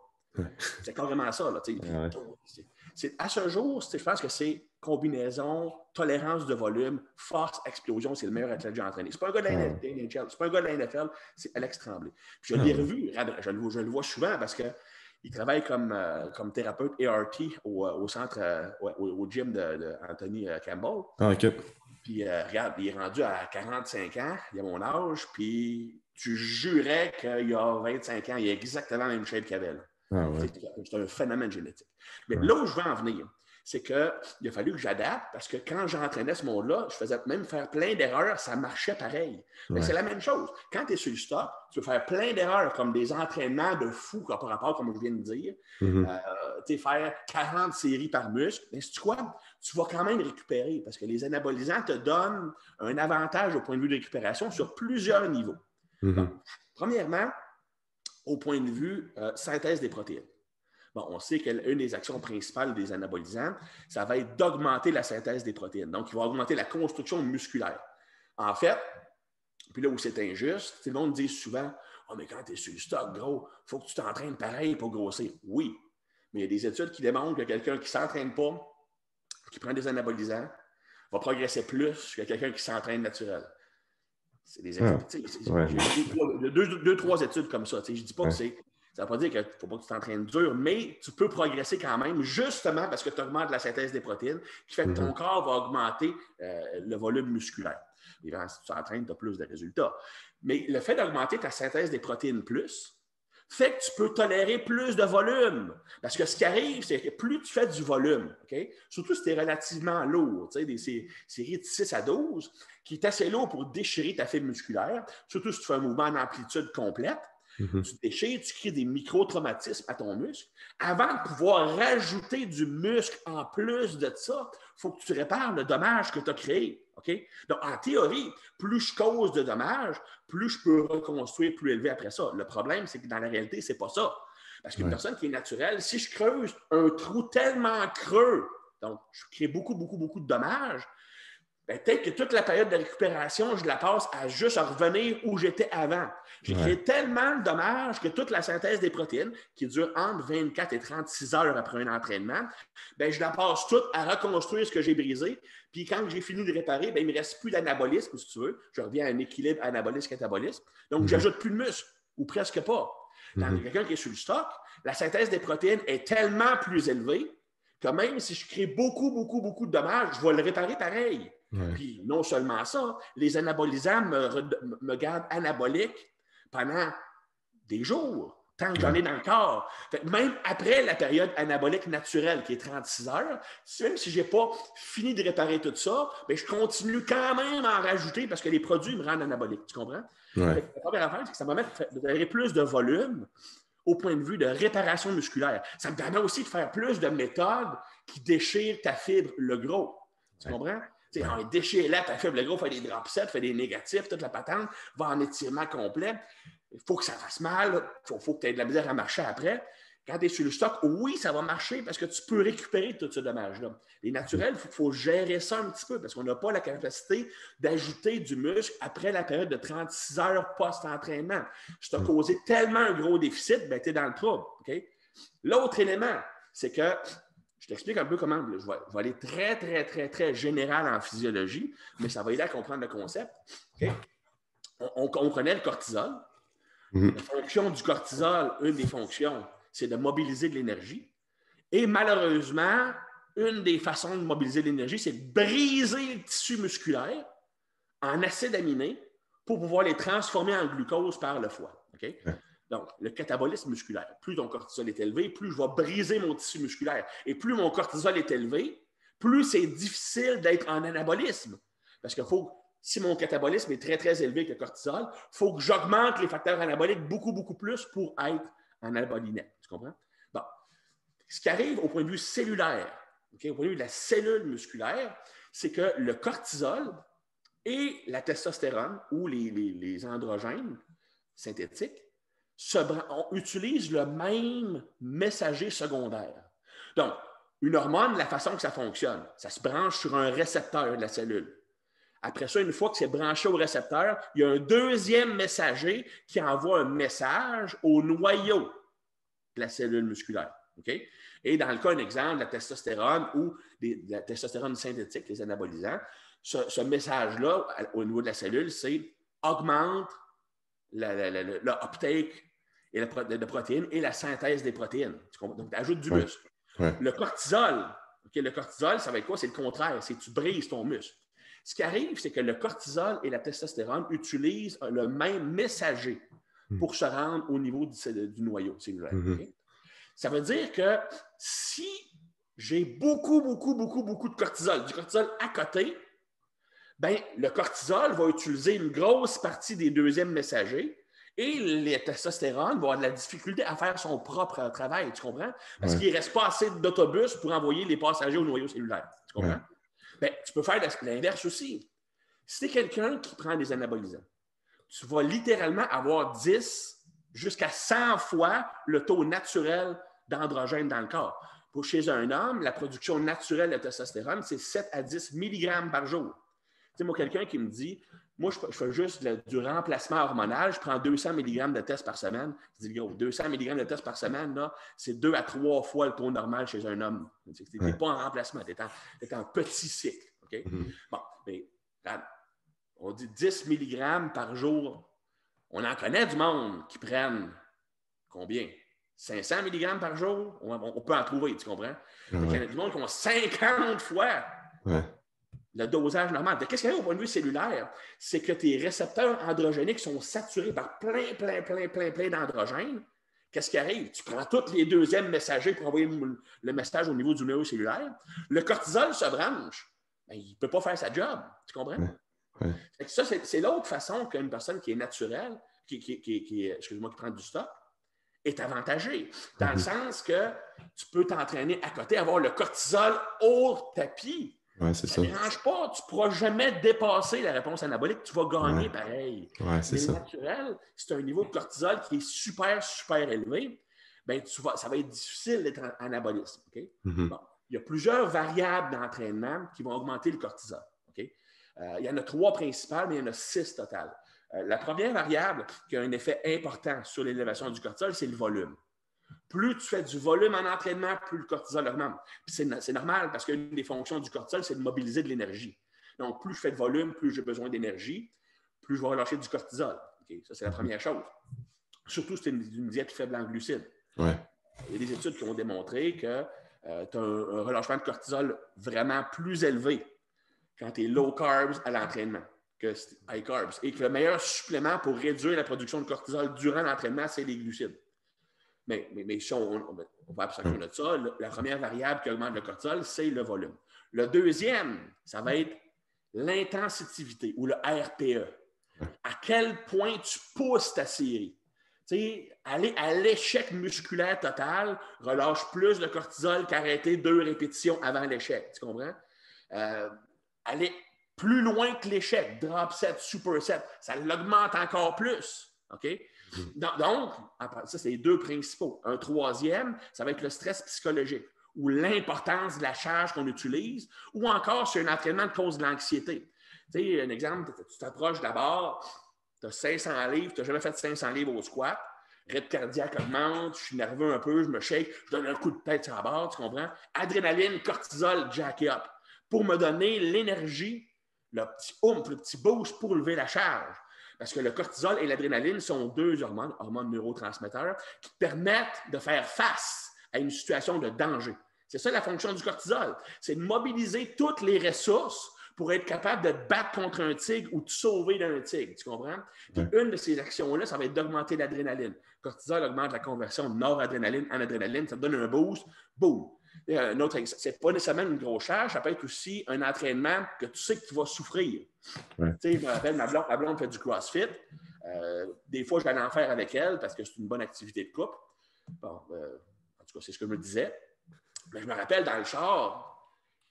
C'est carrément ça. Là, à ce jour, je pense que c'est combinaison, tolérance de volume, force, explosion. C'est le meilleur athlète que j'ai entraîné. Ce n'est pas un gars de la NHL. C'est pas un gars de la NFL. C'est Alex Tremblay. Puis je l'ai revu. Je le vois souvent parce que il travaille comme thérapeute ART au centre, au gym d'Anthony Campbell. OK. Puis regarde, il est rendu à 45 ans, il a mon âge, puis tu jurais qu'il y a 25 ans, il a exactement la même shape qu'il avait. C'est un phénomène génétique. Mais là où je veux en venir, c'est qu'il a fallu que j'adapte parce que quand j'entraînais ce monde-là, je faisais même faire plein d'erreurs, ça marchait pareil. Mais c'est la même chose. Quand tu es sur le stock, tu peux faire plein d'erreurs comme des entraînements de fou par rapport, comme je viens de dire. Faire 40 séries par muscle. Mais c'est quoi? Tu vas quand même récupérer parce que les anabolisants te donnent un avantage au point de vue de récupération sur plusieurs niveaux. Donc, premièrement, au point de vue synthèse des protéines. Bon, on sait qu'une des actions principales des anabolisants, ça va être d'augmenter la synthèse des protéines. Donc, il va augmenter la construction musculaire. En fait, puis là où c'est injuste, le monde dit souvent « Oh, mais quand tu es sur le stock, gros, il faut que tu t'entraînes pareil pour grossir. » Oui, mais il y a des études qui démontrent que quelqu'un qui ne s'entraîne pas, qui prend des anabolisants, va progresser plus que quelqu'un qui s'entraîne naturel. C'est des études. Il y a deux, trois études comme ça. Je ne dis pas que c'est... Ça ne veut pas dire qu'il ne faut pas que tu t'entraînes dur, mais tu peux progresser quand même, justement parce que tu augmentes la synthèse des protéines, qui fait que ton corps va augmenter le volume musculaire. Et si tu t'entraînes, tu as plus de résultats. Mais le fait d'augmenter ta synthèse des protéines plus, fait que tu peux tolérer plus de volume. Parce que ce qui arrive, c'est que plus tu fais du volume, surtout si tu es relativement lourd, des séries de 6 à 12, qui est assez lourd pour déchirer ta fibre musculaire, surtout si tu fais un mouvement en amplitude complète, tu déchires, tu crées des micro-traumatismes à ton muscle. Avant de pouvoir rajouter du muscle en plus de ça, il faut que tu répares le dommage que tu as créé. Donc, en théorie, plus je cause de dommages, plus je peux reconstruire plus élevé après ça. Le problème, c'est que dans la réalité, ce n'est pas ça. Parce qu'une personne qui est naturelle, si je creuse un trou tellement creux, donc je crée beaucoup de dommages, peut-être que toute la période de récupération, je la passe à juste revenir où j'étais avant. J'ai créé tellement de dommages que toute la synthèse des protéines, qui dure entre 24 et 36 heures après un entraînement, je la passe toute à reconstruire ce que j'ai brisé. Puis quand j'ai fini de réparer, il ne me reste plus d'anabolisme, si tu veux. Je reviens à un équilibre anabolisme-catabolisme. Donc, j'ajoute plus de muscle, ou presque pas. Dans quelqu'un qui est sur le stock, la synthèse des protéines est tellement plus élevée que même si je crée beaucoup de dommages, je vais le réparer pareil. Puis non seulement ça, les anabolisants me gardent anabolique pendant des jours, tant que j'en ai dans le corps. Fait, même après la période anabolique naturelle, qui est 36 heures, même si je n'ai pas fini de réparer tout ça, je continue quand même à en rajouter parce que les produits me rendent anabolique. Tu comprends? Fait, la première affaire, c'est que ça me permet de donner plus de volume au point de vue de réparation musculaire. Ça me permet aussi de faire plus de méthodes qui déchirent ta fibre, le gros. Tu comprends? On déchire là, ta fibre, le gros, fait des drop sets, fait des négatifs, toute la patente, va en étirement complet. Il faut que ça fasse mal, il faut que tu aies de la misère à marcher après. Quand tu es sur le stock, oui, ça va marcher parce que tu peux récupérer tout ce dommage-là. Les naturels, il faut gérer ça un petit peu parce qu'on n'a pas la capacité d'ajouter du muscle après la période de 36 heures post-entraînement. Si tu as causé tellement un gros déficit, tu es dans le trouble. L'autre élément, c'est que je t'explique un peu comment. Je vais aller très général en physiologie, mais ça va aider à comprendre le concept. On connaît le cortisol. La fonction du cortisol, une des fonctions, c'est de mobiliser de l'énergie. Et malheureusement, une des façons de mobiliser de l'énergie, c'est de briser le tissu musculaire en acides aminés pour pouvoir les transformer en glucose par le foie. Donc, le catabolisme musculaire. Plus ton cortisol est élevé, plus je vais briser mon tissu musculaire. Et plus mon cortisol est élevé, plus c'est difficile d'être en anabolisme. Parce que si mon catabolisme est très, très élevé avec le cortisol, il faut que j'augmente les facteurs anaboliques beaucoup, beaucoup plus pour être en anabolie nette. Tu comprends? Bon. Ce qui arrive au point de vue cellulaire, au point de vue de la cellule musculaire, c'est que le cortisol et la testostérone ou les androgènes synthétiques utilisent le même messager secondaire. Donc, une hormone, la façon que ça fonctionne, ça se branche sur un récepteur de la cellule. Après ça, une fois que c'est branché au récepteur, il y a un deuxième messager qui envoie un message au noyau de la cellule musculaire. Okay? Et dans le cas, un exemple, de la testostérone ou de la testostérone synthétique, les anabolisants, ce message-là, au niveau de la cellule, c'est augmente l'uptake de protéines et la synthèse des protéines. Donc, tu ajoutes du muscle. Ouais. Le cortisol, ça va être quoi? C'est le contraire, c'est que tu brises ton muscle. Ce qui arrive, c'est que le cortisol et la testostérone utilisent le même messager pour se rendre au niveau du noyau cellulaire. Okay? Ça veut dire que si j'ai beaucoup de cortisol, du cortisol à côté, ben, le cortisol va utiliser une grosse partie des deuxièmes messagers et le testostérone va avoir de la difficulté à faire son propre travail, tu comprends? Parce qu'il ne reste pas assez d'autobus pour envoyer les passagers au noyau cellulaire, tu comprends? Ben, tu peux faire l'inverse aussi. Si tu es quelqu'un qui prend des anabolisants, tu vas littéralement avoir 10 jusqu'à 100 fois le taux naturel d'androgène dans le corps. Pour chez un homme, la production naturelle de testostérone, c'est 7 à 10 mg par jour. Tu sais, moi, quelqu'un qui me dit, moi, je fais juste du remplacement hormonal, je prends 200 mg de test par semaine. Je dis, gros, 200 mg de test par semaine, là, c'est 2 à 3 fois le taux normal chez un homme. Tu n'es pas en remplacement, tu es en petit cycle. Okay? Bon, mais là, on dit 10 mg par jour. On en connaît du monde qui prennent combien? 500 mg par jour? On peut en trouver, tu comprends? Il y en a du monde qui ont 50 fois le dosage normal. Qu'est-ce qu'il y a au point de vue cellulaire? C'est que tes récepteurs androgéniques sont saturés par plein d'androgènes. Qu'est-ce qui arrive? Tu prends tous les deuxièmes messagers pour envoyer le message au niveau du noyau cellulaire. Le cortisol se branche. Ben, il ne peut pas faire sa job. Tu comprends? Ça, c'est l'autre façon qu'une personne qui est naturelle, qui prend du stock, est avantagée. Dans le sens que tu peux t'entraîner à côté, avoir le cortisol au tapis. Ça ne dérange pas. Tu ne pourras jamais dépasser la réponse anabolique. Tu vas gagner pareil. Mais le naturel, c'est un niveau de cortisol qui est super, super élevé. Ben, ça va être difficile d'être anaboliste. Okay? Bon, il y a plusieurs variables d'entraînement qui vont augmenter le cortisol. Okay? Il y en a 3 principales, mais il y en a 6 totales. La première variable qui a un effet important sur l'élévation du cortisol, c'est le volume. Plus tu fais du volume en entraînement, plus le cortisol augmente. C'est normal parce qu'une des fonctions du cortisol, c'est de mobiliser de l'énergie. Donc, plus je fais de volume, plus j'ai besoin d'énergie, plus je vais relâcher du cortisol. Okay? Ça, c'est la première chose. Surtout si c'est une diète faible en glucides. Il y a des études qui ont démontré que tu as un relâchement de cortisol vraiment plus élevé quand tu es low carbs à l'entraînement que high carbs. Et que le meilleur supplément pour réduire la production de cortisol durant l'entraînement, c'est les glucides. Mais si on va absolument de ça, la première variable qui augmente le cortisol, c'est le volume. Le deuxième, ça va être l'intensivité ou le RPE. À quel point tu pousses ta série. Tu sais, aller à l'échec musculaire total relâche plus de cortisol qu'arrêter 2 répétitions avant l'échec. Tu comprends? Aller plus loin que l'échec, drop set, superset, ça l'augmente encore plus. OK? Donc, ça, c'est les 2 principaux. Un troisième, ça va être le stress psychologique ou l'importance de la charge qu'on utilise ou encore sur un entraînement de cause de l'anxiété. Tu sais, un exemple, tu t'approches d'abord, tu as 500 livres, tu n'as jamais fait 500 livres au squat, rythme cardiaque augmente, je suis nerveux un peu, je me shake, je donne un coup de tête sur la barre, tu comprends? Adrénaline, cortisol, jack up, pour me donner l'énergie, le petit oomph, le petit boost pour lever la charge. Parce que le cortisol et l'adrénaline sont 2 hormones neurotransmetteurs, qui permettent de faire face à une situation de danger. C'est ça la fonction du cortisol. C'est de mobiliser toutes les ressources pour être capable de te battre contre un tigre ou de te sauver d'un tigre. Tu comprends? Puis une de ces actions-là, ça va être d'augmenter l'adrénaline. Le cortisol augmente la conversion de noradrénaline en adrénaline. Ça te donne un boost. Boum! C'est pas nécessairement une grosse charge, ça peut être aussi un entraînement que tu sais que tu vas souffrir. Ouais. Je me rappelle, ma blonde fait du CrossFit. Des fois, je vais en faire avec elle parce que c'est une bonne activité de couple. Bon, en tout cas, c'est ce que je me disais. Mais je me rappelle dans le char,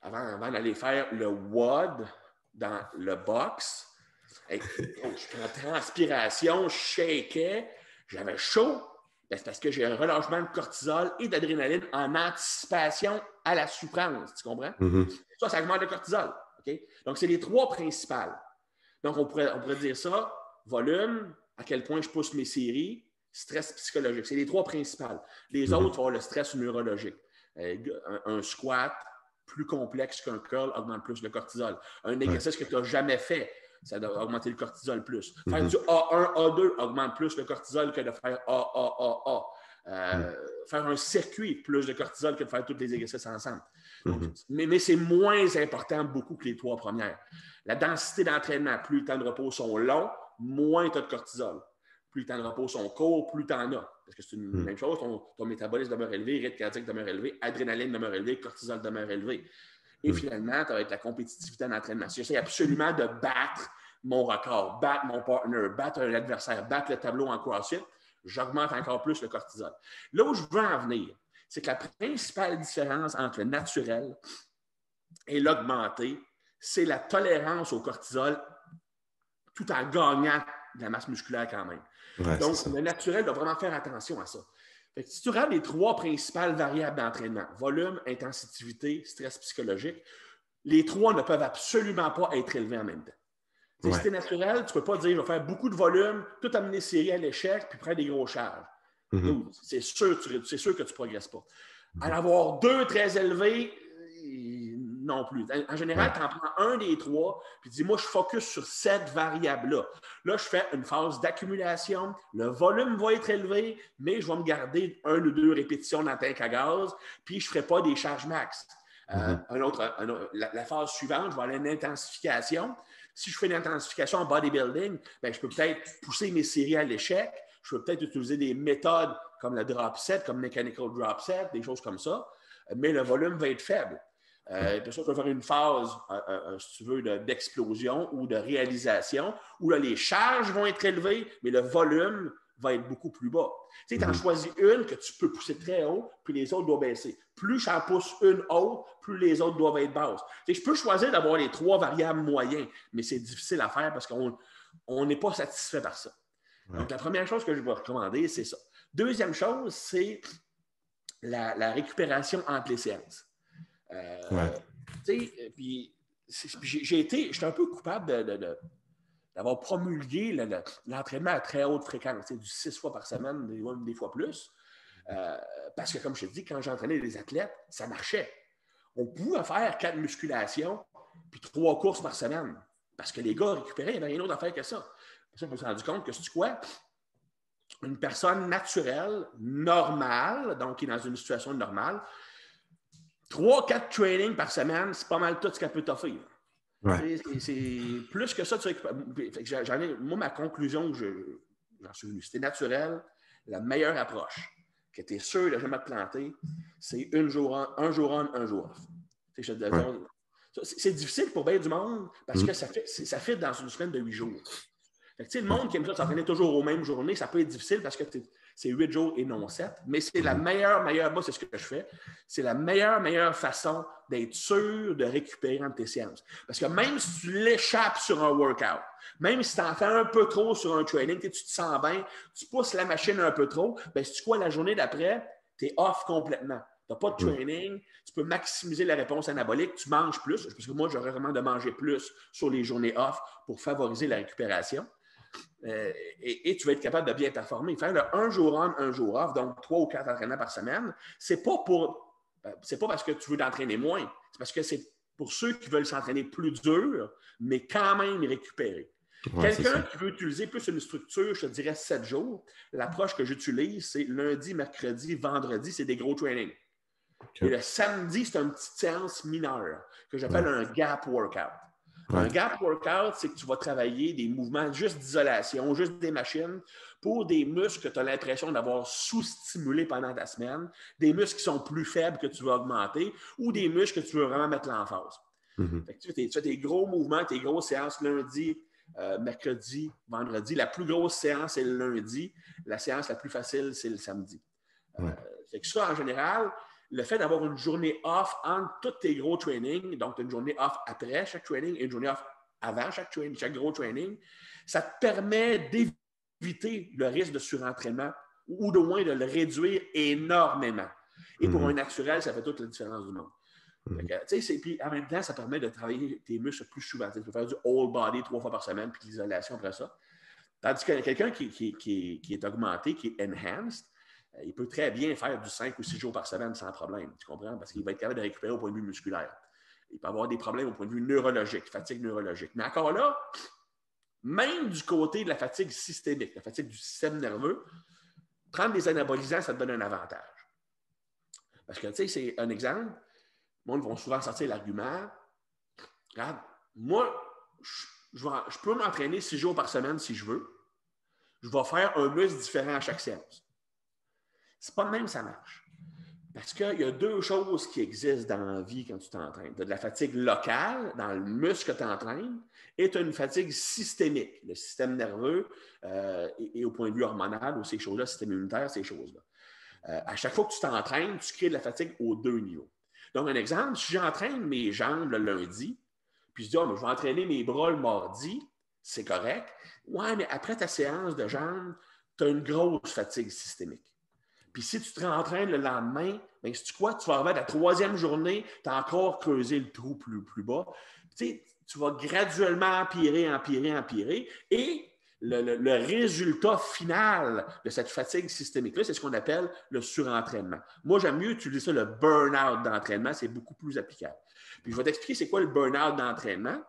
avant d'aller faire le WOD dans le box, je suis en transpiration, je shakais, j'avais chaud. C'est parce que j'ai un relâchement de cortisol et d'adrénaline en anticipation à la souffrance. Tu comprends? Mm-hmm. Ça augmente le cortisol. Okay? Donc, c'est les 3 principales. Donc, on pourrait dire ça, volume, à quel point je pousse mes séries, stress psychologique. C'est les 3 principales. Les autres, il va avoir le stress neurologique. Un squat plus complexe qu'un curl augmente plus le cortisol. Un exercice que tu n'as jamais fait, ça doit augmenter le cortisol plus. Faire du A1, A2 augmente plus le cortisol que de faire A. Faire un circuit, plus de cortisol que de faire tous les exercices ensemble. Donc, mais c'est moins important beaucoup que les 3 premières. La densité d'entraînement, plus les temps de repos sont longs, moins tu as de cortisol. Plus les temps de repos sont courts, plus tu en as. Parce que c'est une même chose, ton métabolisme demeure élevé, rythme cardiaque demeure élevé, adrénaline demeure élevé, cortisol demeure élevé. Et finalement, ça va être la compétitivité en entraînement. Si j'essaie absolument de battre mon record, battre mon partner, battre un adversaire, battre le tableau en CrossFit, j'augmente encore plus le cortisol. Là où je veux en venir, c'est que la principale différence entre le naturel et l'augmenté, c'est la tolérance au cortisol tout en gagnant de la masse musculaire quand même. Ouais, donc, le naturel doit vraiment faire attention à ça. Fait que si tu regardes les 3 principales variables d'entraînement, volume, intensité, stress psychologique, les 3 ne peuvent absolument pas être élevés en même temps. Ouais. Si tu es naturel, tu ne peux pas dire je vais faire beaucoup de volume, tout amener série à l'échec, puis prendre des gros charges. C'est sûr que tu ne progresses pas. En avoir 2 très élevés, non plus. En général, tu en prends un des 3, puis dis, moi, je focus sur cette variable-là. Là, je fais une phase d'accumulation. Le volume va être élevé, mais je vais me garder 1 ou 2 répétitions dans le tank à gaz, puis je ne ferai pas des charges max. La phase suivante, je vais aller à une intensification. Si je fais une intensification en bodybuilding, bien, je peux peut-être pousser mes séries à l'échec. Je peux peut-être utiliser des méthodes comme le drop set, comme mechanical drop set, des choses comme ça, mais le volume va être faible. Puis ça, je vais faire une phase, si tu veux, d'explosion ou de réalisation, où là, les charges vont être élevées, mais le volume va être beaucoup plus bas. Tu sais, tu en choisis une que tu peux pousser très haut, puis les autres doivent baisser. Plus j'en pousse une haute, plus les autres doivent être basses. Tu sais, je peux choisir d'avoir les 3 variables moyens, mais c'est difficile à faire parce qu'on n'est pas satisfait par ça. Donc, la première chose que je vais recommander, c'est ça. Deuxième chose, c'est la récupération entre les séances. Puis j'étais un peu coupable d'avoir promulgué l'entraînement à très haute fréquence, du 6 fois par semaine, des fois plus. Parce que, comme je te dis, quand j'entraînais les athlètes, ça marchait. On pouvait faire 4 musculations puis 3 courses par semaine. Parce que les gars récupéraient, il n'y avait rien d'autre à faire que ça. Je me suis rendu compte que, c'est quoi? Une personne naturelle, normale, donc qui est dans une situation normale, 3-4 trainings par semaine, c'est pas mal tout ce qu'elle peut t'offrir. Ouais. C'est plus que ça. Moi, ma conclusion, j'en suis venu, c'était naturel. La meilleure approche, que tu es sûr de jamais te planter, c'est un jour on, un jour off. C'est difficile pour bien du monde parce que ça fit dans une semaine de 8 jours. Le monde qui aime ça s'entraîner toujours aux mêmes journées, ça peut être difficile parce que c'est 8 jours et non 7, mais c'est la meilleure, moi, c'est ce que je fais. C'est la meilleure façon d'être sûr de récupérer entre tes séances. Parce que même si tu l'échappes sur un workout, même si tu en fais un peu trop sur un training, tu te sens bien, tu pousses la machine un peu trop, bien, si tu crois la journée d'après, tu es off complètement. Tu n'as pas de training, tu peux maximiser la réponse anabolique, tu manges plus, parce que moi, je recommande de manger plus sur les journées off pour favoriser la récupération. Et tu vas être capable de bien performer. Faire le 1 jour on, 1 jour off, donc 3 ou 4 entraînements par semaine, c'est pas parce que tu veux t'entraîner moins, c'est parce que c'est pour ceux qui veulent s'entraîner plus dur, mais quand même récupérer. Ouais, quelqu'un qui veut utiliser plus une structure, je te dirais 7 jours, l'approche que j'utilise, c'est lundi, mercredi, vendredi, c'est des gros trainings. Okay. Et le samedi, c'est une petite séance mineure que j'appelle un gap workout. Un gap workout, c'est que tu vas travailler des mouvements juste d'isolation, juste des machines pour des muscles que tu as l'impression d'avoir sous-stimulés pendant ta semaine, des muscles qui sont plus faibles que tu veux augmenter ou des muscles que tu veux vraiment mettre l'emphase. Fait que tu fais tes gros mouvements, tes grosses séances lundi, mercredi, vendredi. La plus grosse séance, c'est le lundi. La séance la plus facile, c'est le samedi. Fait que ça, en général, le fait d'avoir une journée off entre tous tes gros trainings, donc une journée off après chaque training et une journée off avant chaque gros training, ça te permet d'éviter le risque de surentraînement ou de moins de le réduire énormément. Et pour un naturel, ça fait toute la différence du monde. Puis en même temps, ça permet de travailler tes muscles plus souvent. Tu peux faire du whole body 3 fois par semaine, puis l'isolation après ça. Tandis que quelqu'un qui est augmenté, qui est enhanced, il peut très bien faire du 5 ou 6 jours par semaine sans problème. Tu comprends? Parce qu'il va être capable de récupérer au point de vue musculaire. Il peut avoir des problèmes au point de vue neurologique, fatigue neurologique. Mais encore là, même du côté de la fatigue systémique, la fatigue du système nerveux, prendre des anabolisants, ça te donne un avantage. Parce que, tu sais, c'est un exemple. Le monde va souvent sortir l'argument. Regarde, moi, je peux m'entraîner 6 jours par semaine si je veux. Je vais faire un muscle différent à chaque séance. C'est pas de même ça marche. Parce qu'il y a 2 choses qui existent dans la vie quand tu t'entraînes. Tu as de la fatigue locale dans le muscle que tu entraînes et tu as une fatigue systémique, le système nerveux et au point de vue hormonal ou ces choses-là, système immunitaire, ces choses-là. À chaque fois que tu t'entraînes, tu crées de la fatigue aux 2 niveaux. Donc, un exemple, si j'entraîne mes jambes le lundi, puis je dis, mais je vais entraîner mes bras le mardi, c'est correct. Ouais, mais après ta séance de jambes, tu as une grosse fatigue systémique. Puis si tu te rentraînes le lendemain, bien, sais-tu quoi? Tu vas arriver à la 3e journée, tu as encore creusé le trou plus bas. Tu vas graduellement empirer. Et le résultat final de cette fatigue systémique-là, c'est ce qu'on appelle le surentraînement. Moi, j'aime mieux utiliser ça, le burn-out d'entraînement, c'est beaucoup plus applicable. Puis je vais t'expliquer c'est quoi le burn-out d'entraînement.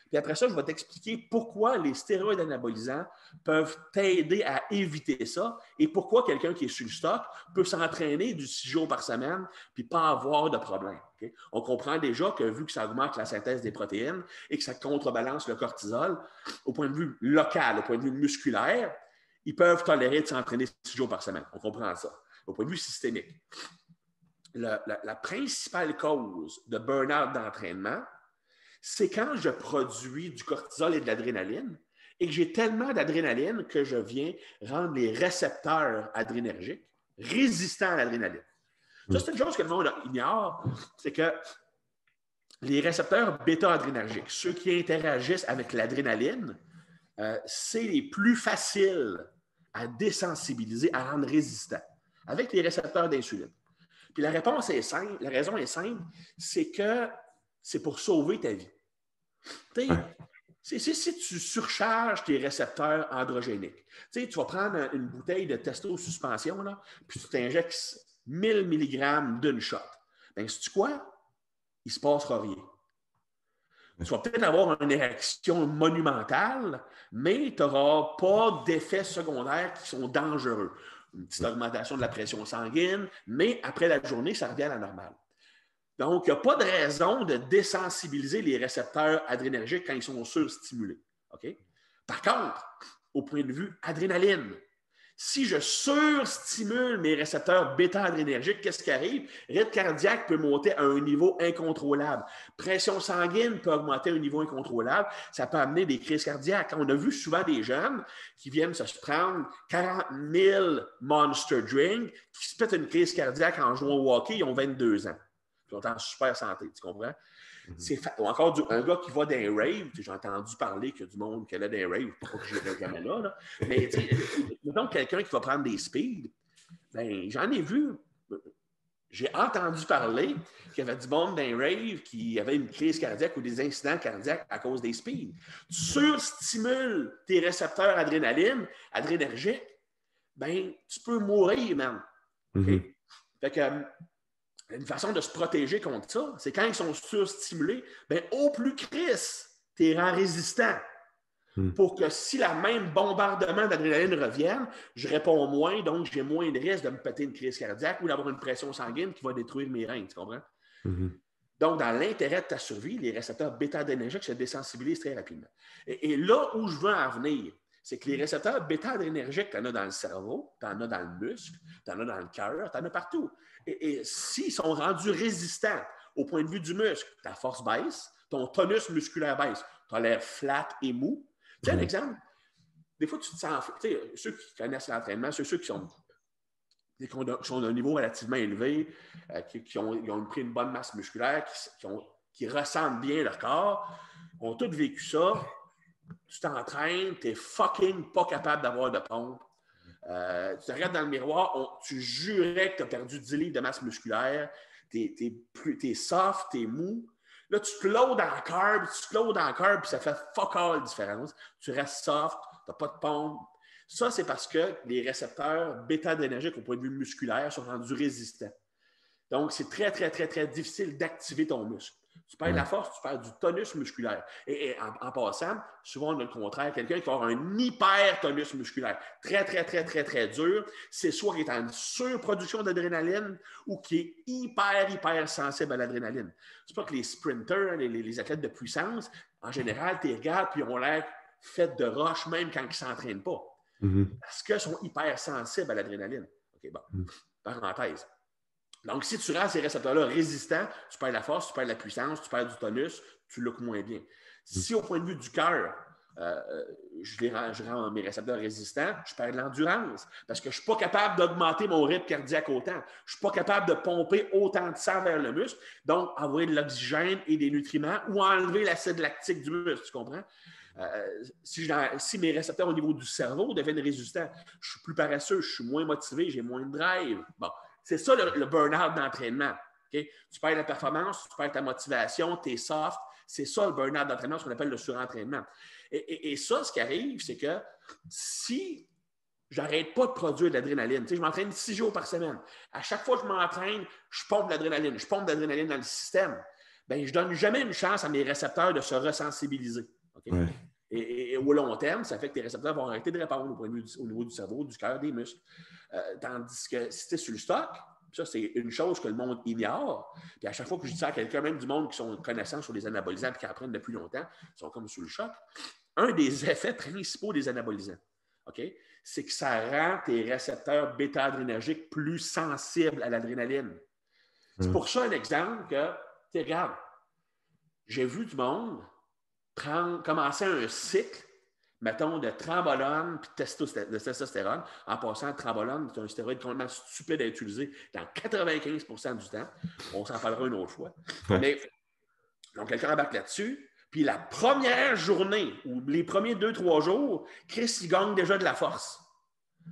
Puis après ça, je vais t'expliquer pourquoi les stéroïdes anabolisants peuvent t'aider à éviter ça et pourquoi quelqu'un qui est sur le stock peut s'entraîner du 6 jours par semaine puis pas avoir de problème. Okay? On comprend déjà que vu que ça augmente la synthèse des protéines et que ça contrebalance le cortisol, au point de vue local, au point de vue musculaire, ils peuvent tolérer de s'entraîner 6 jours par semaine. On comprend ça. Au point de vue systémique. La principale cause de burn-out d'entraînement, c'est quand je produis du cortisol et de l'adrénaline et que j'ai tellement d'adrénaline que je viens rendre les récepteurs adrénergiques résistants à l'adrénaline. Ça, c'est une chose que le monde ignore, c'est que les récepteurs bêta-adrénergiques, ceux qui interagissent avec l'adrénaline, c'est les plus faciles à désensibiliser, à rendre résistants avec les récepteurs d'insuline. Puis la réponse est simple, la raison est simple, c'est que c'est pour sauver ta vie. Si tu surcharges tes récepteurs androgéniques, tu vas prendre une bouteille de testo-suspension, là, puis tu t'injectes 1000 mg d'une shot. Bien, sais-tu quoi? Il ne se passera rien. Tu vas peut-être avoir une érection monumentale, mais tu n'auras pas d'effets secondaires qui sont dangereux. Une petite augmentation de la pression sanguine, mais après la journée, ça revient à la normale. Donc, il n'y a pas de raison de désensibiliser les récepteurs adrénergiques quand ils sont surstimulés. Okay? Par contre, au point de vue adrénaline, si je surstimule mes récepteurs bêta-adrénergiques, qu'est-ce qui arrive? Rythme cardiaque peut monter à un niveau incontrôlable. Pression sanguine peut augmenter à un niveau incontrôlable. Ça peut amener des crises cardiaques. On a vu souvent des jeunes qui viennent se prendre 40 000 Monster Drink, qui se pètent une crise cardiaque en jouant au hockey, ils ont 22 ans. Ils sont en super santé, tu comprends? Encore un gars qui va dans les raves, j'ai entendu parler qu'il y a du monde qui allait dans les raves, pas que j'irai jamais là, mais mettons quelqu'un qui va prendre des speeds, ben, j'en ai vu, j'ai entendu parler qu'il y avait du monde dans les raves qui avait une crise cardiaque ou des incidents cardiaques à cause des speeds. Tu surstimules tes récepteurs adrénergiques, ben, tu peux mourir, man. Okay? Fait que une façon de se protéger contre ça, c'est quand ils sont surstimulés, bien, au plus Chris, tu es résistant. Pour que si la même bombardement d'adrénaline revienne, je réponds moins, donc j'ai moins de risque de me péter une crise cardiaque ou d'avoir une pression sanguine qui va détruire mes reins, tu comprends? Donc, dans l'intérêt de ta survie, les récepteurs bêta-adrénergiques se désensibilisent très rapidement. Et là où je veux en venir, c'est que les récepteurs bêta-adrénergiques, tu en as dans le cerveau, tu en as dans le muscle, tu en as dans le cœur, tu en as partout. Et s'ils sont rendus résistants au point de vue du muscle, ta force baisse, ton tonus musculaire baisse, tu as l'air flat et mou. Tu sais, un exemple, des fois, tu te sens... Tu sais, ceux qui connaissent l'entraînement, ceux qui sont d'un niveau relativement élevé, qui ont pris une bonne masse musculaire, qui ressentent bien leur corps, ont tous vécu ça. Tu t'entraînes, tu es fucking pas capable d'avoir de pompe. Tu te regardes dans le miroir, tu jurais que tu as perdu 10 livres de masse musculaire, tu es soft, tu es mou. Là, tu te loads en carb, puis ça fait fuck all différence. Tu restes soft, tu n'as pas de pompe. Ça, c'est parce que les récepteurs bêta-adrénergiques au point de vue musculaire sont rendus résistants. Donc, c'est très, très, très, très difficile d'activer ton muscle. Tu perds la force, tu perds du tonus musculaire. Et en passant, souvent, on a le contraire. Quelqu'un qui va avoir un hyper-tonus musculaire, très, très, très, très, très dur, c'est soit qui est en surproduction d'adrénaline ou qui est hyper, hyper sensible à l'adrénaline. C'est pas que les sprinters, les athlètes de puissance, en général, tu les regardes puis ils ont l'air faits de roche même quand ils ne s'entraînent pas. Parce qu'ils sont hyper sensibles à l'adrénaline. OK, bon, parenthèse. Donc, si tu rends ces récepteurs-là résistants, tu perds la force, tu perds la puissance, tu perds du tonus, tu looks moins bien. Si au point de vue du cœur, je rends mes récepteurs résistants, je perds de l'endurance parce que je ne suis pas capable d'augmenter mon rythme cardiaque autant. Je ne suis pas capable de pomper autant de sang vers le muscle, donc envoyer de l'oxygène et des nutriments ou enlever l'acide lactique du muscle, tu comprends? Si mes récepteurs au niveau du cerveau deviennent résistants, je suis plus paresseux, je suis moins motivé, j'ai moins de drive. Bon, c'est ça le burn-out d'entraînement. Okay? Tu perds la performance, tu perds ta motivation, tu es soft. C'est ça le burn-out d'entraînement, ce qu'on appelle le surentraînement. Et ça, ce qui arrive, c'est que si j'arrête pas de produire de l'adrénaline, je m'entraîne 6 jours par semaine. À chaque fois que je m'entraîne, je pompe de l'adrénaline. Je pompe de l'adrénaline dans le système. Bien, je ne donne jamais une chance à mes récepteurs de se resensibiliser. Okay? Ouais. Et au long terme, ça fait que tes récepteurs vont arrêter de répondre au niveau du cerveau, du cœur, des muscles. Tandis que si tu es sur le stock, ça, c'est une chose que le monde ignore. Puis à chaque fois que je dis ça à quelqu'un, même du monde qui sont connaissants sur les anabolisants et qui apprennent depuis longtemps, ils sont comme sous le choc. Un des effets principaux des anabolisants, okay, c'est que ça rend tes récepteurs bêta-adrénergiques plus sensibles à l'adrénaline. C'est pour ça un exemple que, tu regardes, j'ai vu du monde commencer un cycle, mettons, de trambolone puis de testostérone. En passant, le trambolone, c'est un stéroïde complètement stupide à utiliser dans 95% du temps. On s'en parlera une autre fois. Ouais. Mais donc, quelqu'un embarque là-dessus. Puis la première journée, ou les premiers 2-3 jours, Chris, il gagne déjà de la force.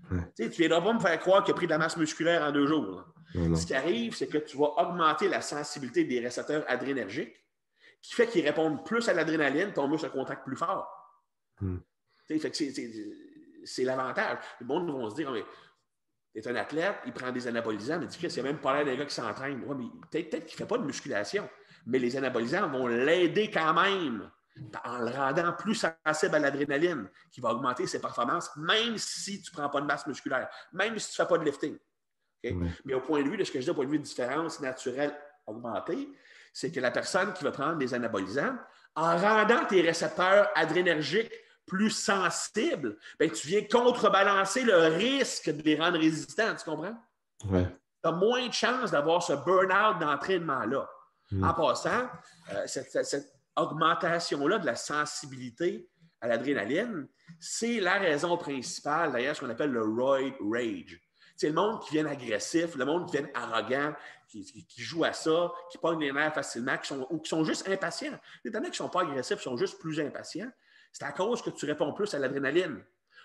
Ouais. Tu ne viendras pas me faire croire qu'il a pris de la masse musculaire en 2 jours. Non. Ce qui arrive, c'est que tu vas augmenter la sensibilité des récepteurs adrénergiques, qui fait qu'ils répondent plus à l'adrénaline, ton muscle contracte plus fort. Fait que c'est l'avantage. Le monde va se dire, tu es un athlète, il prend des anabolisants, mais Chris, il n'y a même pas l'air d'un gars qui s'entraîne. Ouais, mais peut-être qu'il ne fait pas de musculation, mais les anabolisants vont l'aider quand même en le rendant plus sensible à l'adrénaline, qui va augmenter ses performances, même si tu ne prends pas de masse musculaire, même si tu ne fais pas de lifting. Okay? Mais au point de vue de ce que je dis, au point de vue de différence naturelle augmentée, c'est que la personne qui va prendre des anabolisants, en rendant tes récepteurs adrénergiques plus sensibles, bien, tu viens contrebalancer le risque de les rendre résistants, tu comprends? Ouais. Tu as moins de chances d'avoir ce burn-out d'entraînement-là. En passant, cette augmentation-là de la sensibilité à l'adrénaline, c'est la raison principale, d'ailleurs, ce qu'on appelle le roid rage. C'est le monde qui vient agressif, le monde qui vient arrogant, qui joue à ça, qui pogne les nerfs facilement, qui sont juste impatients. Les gens qui ne sont pas agressifs sont juste plus impatients. C'est à cause que tu réponds plus à l'adrénaline.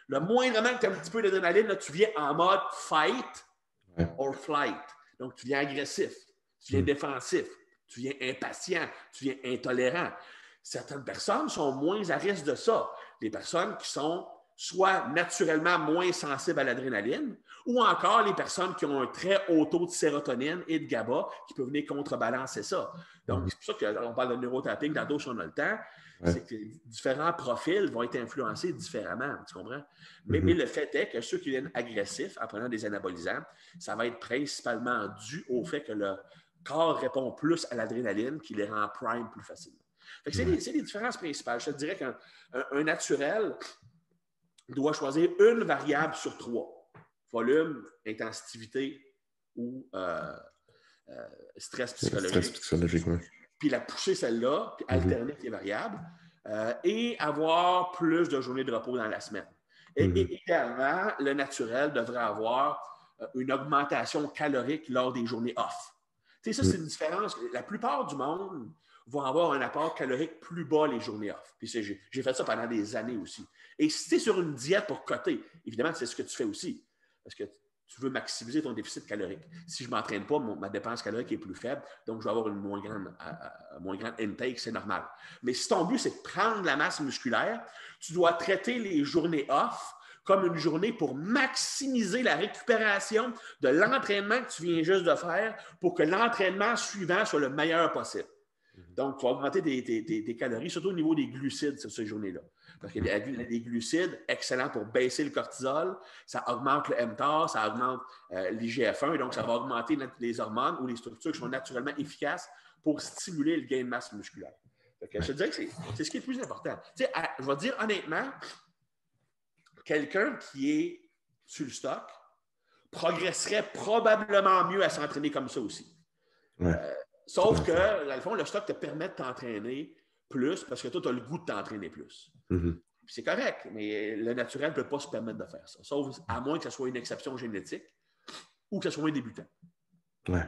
Le moindrement que tu as un petit peu d'adrénaline, là, tu viens en mode fight or flight. Donc, tu viens agressif, tu viens défensif, tu viens impatient, tu viens intolérant. Certaines personnes sont moins à risque de ça. Les personnes qui sont soit naturellement moins sensibles à l'adrénaline, ou encore les personnes qui ont un très haut taux de sérotonine et de GABA qui peuvent venir contrebalancer ça. Donc, c'est pour ça qu'on parle de neurotapping, tantôt si on a le temps, c'est que différents profils vont être influencés différemment, tu comprends? Mais le fait est que ceux qui viennent agressifs en prenant des anabolisants, ça va être principalement dû au fait que corps répond plus à l'adrénaline qui les rend prime plus facilement. Fait que c'est les différences principales. Je te dirais qu'un naturel doit choisir une variable sur 3. Volume, intensité ou stress psychologique. Stress psychologique, oui. Puis la pousser celle-là, puis alterner les variables et avoir plus de journées de repos dans la semaine. Et également, le naturel devrait avoir une augmentation calorique lors des journées off. Tu sais, ça, c'est une différence. La plupart du monde vont avoir un apport calorique plus bas les journées off. Puis j'ai fait ça pendant des années aussi. Et si tu es sur une diète pour coter, évidemment, c'est ce que tu fais aussi. Parce que tu veux maximiser ton déficit calorique. Si je ne m'entraîne pas, ma dépense calorique est plus faible, donc je vais avoir une moins grande intake, c'est normal. Mais si ton but, c'est de prendre la masse musculaire, tu dois traiter les journées off comme une journée pour maximiser la récupération de l'entraînement que tu viens juste de faire pour que l'entraînement suivant soit le meilleur possible. Donc, tu vas augmenter tes calories, surtout au niveau des glucides, ces journées-là. Parce que les glucides, excellent pour baisser le cortisol, ça augmente le mTOR, ça augmente l'IGF-1, et donc ça va augmenter les hormones ou les structures qui sont naturellement efficaces pour stimuler le gain de masse musculaire. Donc, je te dirais que c'est ce qui est le plus important. Tu sais, je vais te dire honnêtement, quelqu'un qui est sur le stock progresserait probablement mieux à s'entraîner comme ça aussi. Ouais. Sauf que, dans le fond, le stock te permet de t'entraîner plus parce que toi, tu as le goût de t'entraîner plus. C'est correct, mais le naturel ne peut pas se permettre de faire ça. Sauf à moins que ce soit une exception génétique ou que ce soit un débutant. Ouais.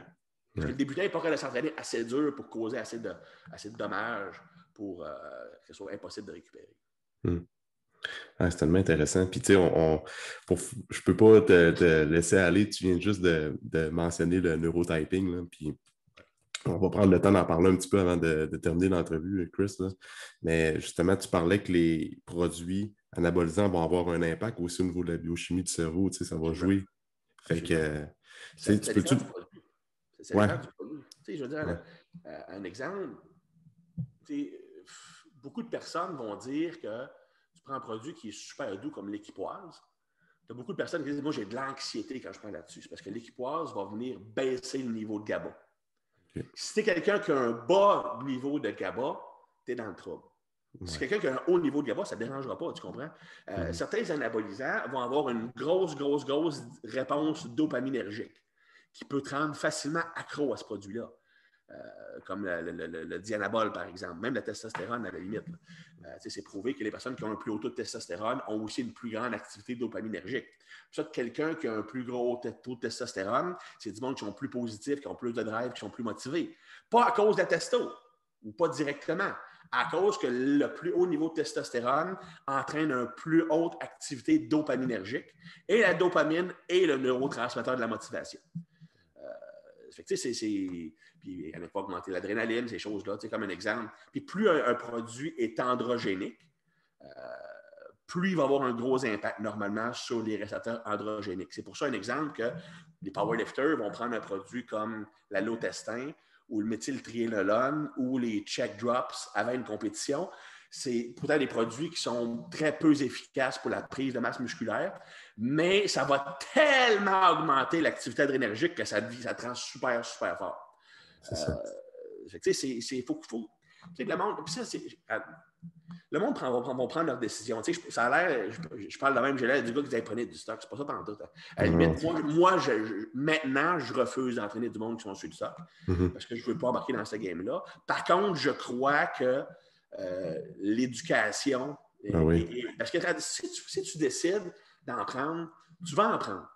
Parce que le débutant n'est pas capable de s'entraîner assez dur pour causer assez de dommages pour que ce soit impossible de récupérer. C'est tellement intéressant. Puis, tu sais, je peux pas te laisser aller. Tu viens juste de mentionner le neurotyping. Là, puis, on va prendre le temps d'en parler un petit peu avant de terminer l'entrevue, Chris. Là. Mais justement, tu parlais que les produits anabolisants vont avoir un impact aussi au niveau de la biochimie du cerveau. Tu sais, ça va jouer. Fait que, tu peux-tu... C'est dépend du produit. Tu sais, je veux dire, un exemple, beaucoup de personnes vont dire que tu prends un produit qui est super doux comme l'équipoise. Tu as beaucoup de personnes qui disent « Moi, j'ai de l'anxiété quand je prends là-dessus. » C'est parce que l'équipoise va venir baisser le niveau de GABA. Okay. Si tu es quelqu'un qui a un bas niveau de GABA, tu es dans le trouble. Ouais. Si quelqu'un qui a un haut niveau de GABA, ça ne te dérangera pas, tu comprends? Certains anabolisants vont avoir une grosse réponse dopaminergique qui peut te rendre facilement accro à ce produit-là. Comme le dianabol, par exemple, même la testostérone à la limite. C'est prouvé que les personnes qui ont un plus haut taux de testostérone ont aussi une plus grande activité dopaminergique. Pour ça, quelqu'un qui a un plus gros taux de testostérone, c'est du monde qui sont plus positifs, qui ont plus de drive, qui sont plus motivés. Pas à cause de la testo, ou pas directement, à cause que le plus haut niveau de testostérone entraîne une plus haute activité dopaminergique. Et la dopamine est le neurotransmetteur de la motivation. Fait que, puis elle n'a pas augmenté l'adrénaline, ces choses-là, comme un exemple. Puis plus un produit est androgénique, plus il va avoir un gros impact normalement sur les récepteurs androgéniques. C'est pour ça un exemple que les powerlifters vont prendre un produit comme l'allotestin ou le méthyltriénolone ou les check drops avant une compétition. C'est pourtant des produits qui sont très peu efficaces pour la prise de masse musculaire, mais ça va tellement augmenter l'activité adrénergique que ça te rend super fort. C'est ça. Le monde va prendre leurs décisions. Ça a l'air, je parle de même, j'ai l'air du gars qui prenez du stock. C'est pas ça pendant tout. À la limite, moi maintenant, je refuse d'entraîner du monde qui sont sur du stock parce que je ne veux pas embarquer dans ce game-là. Par contre, je crois que l'éducation, parce que si tu décides d'en prendre, tu vas en prendre.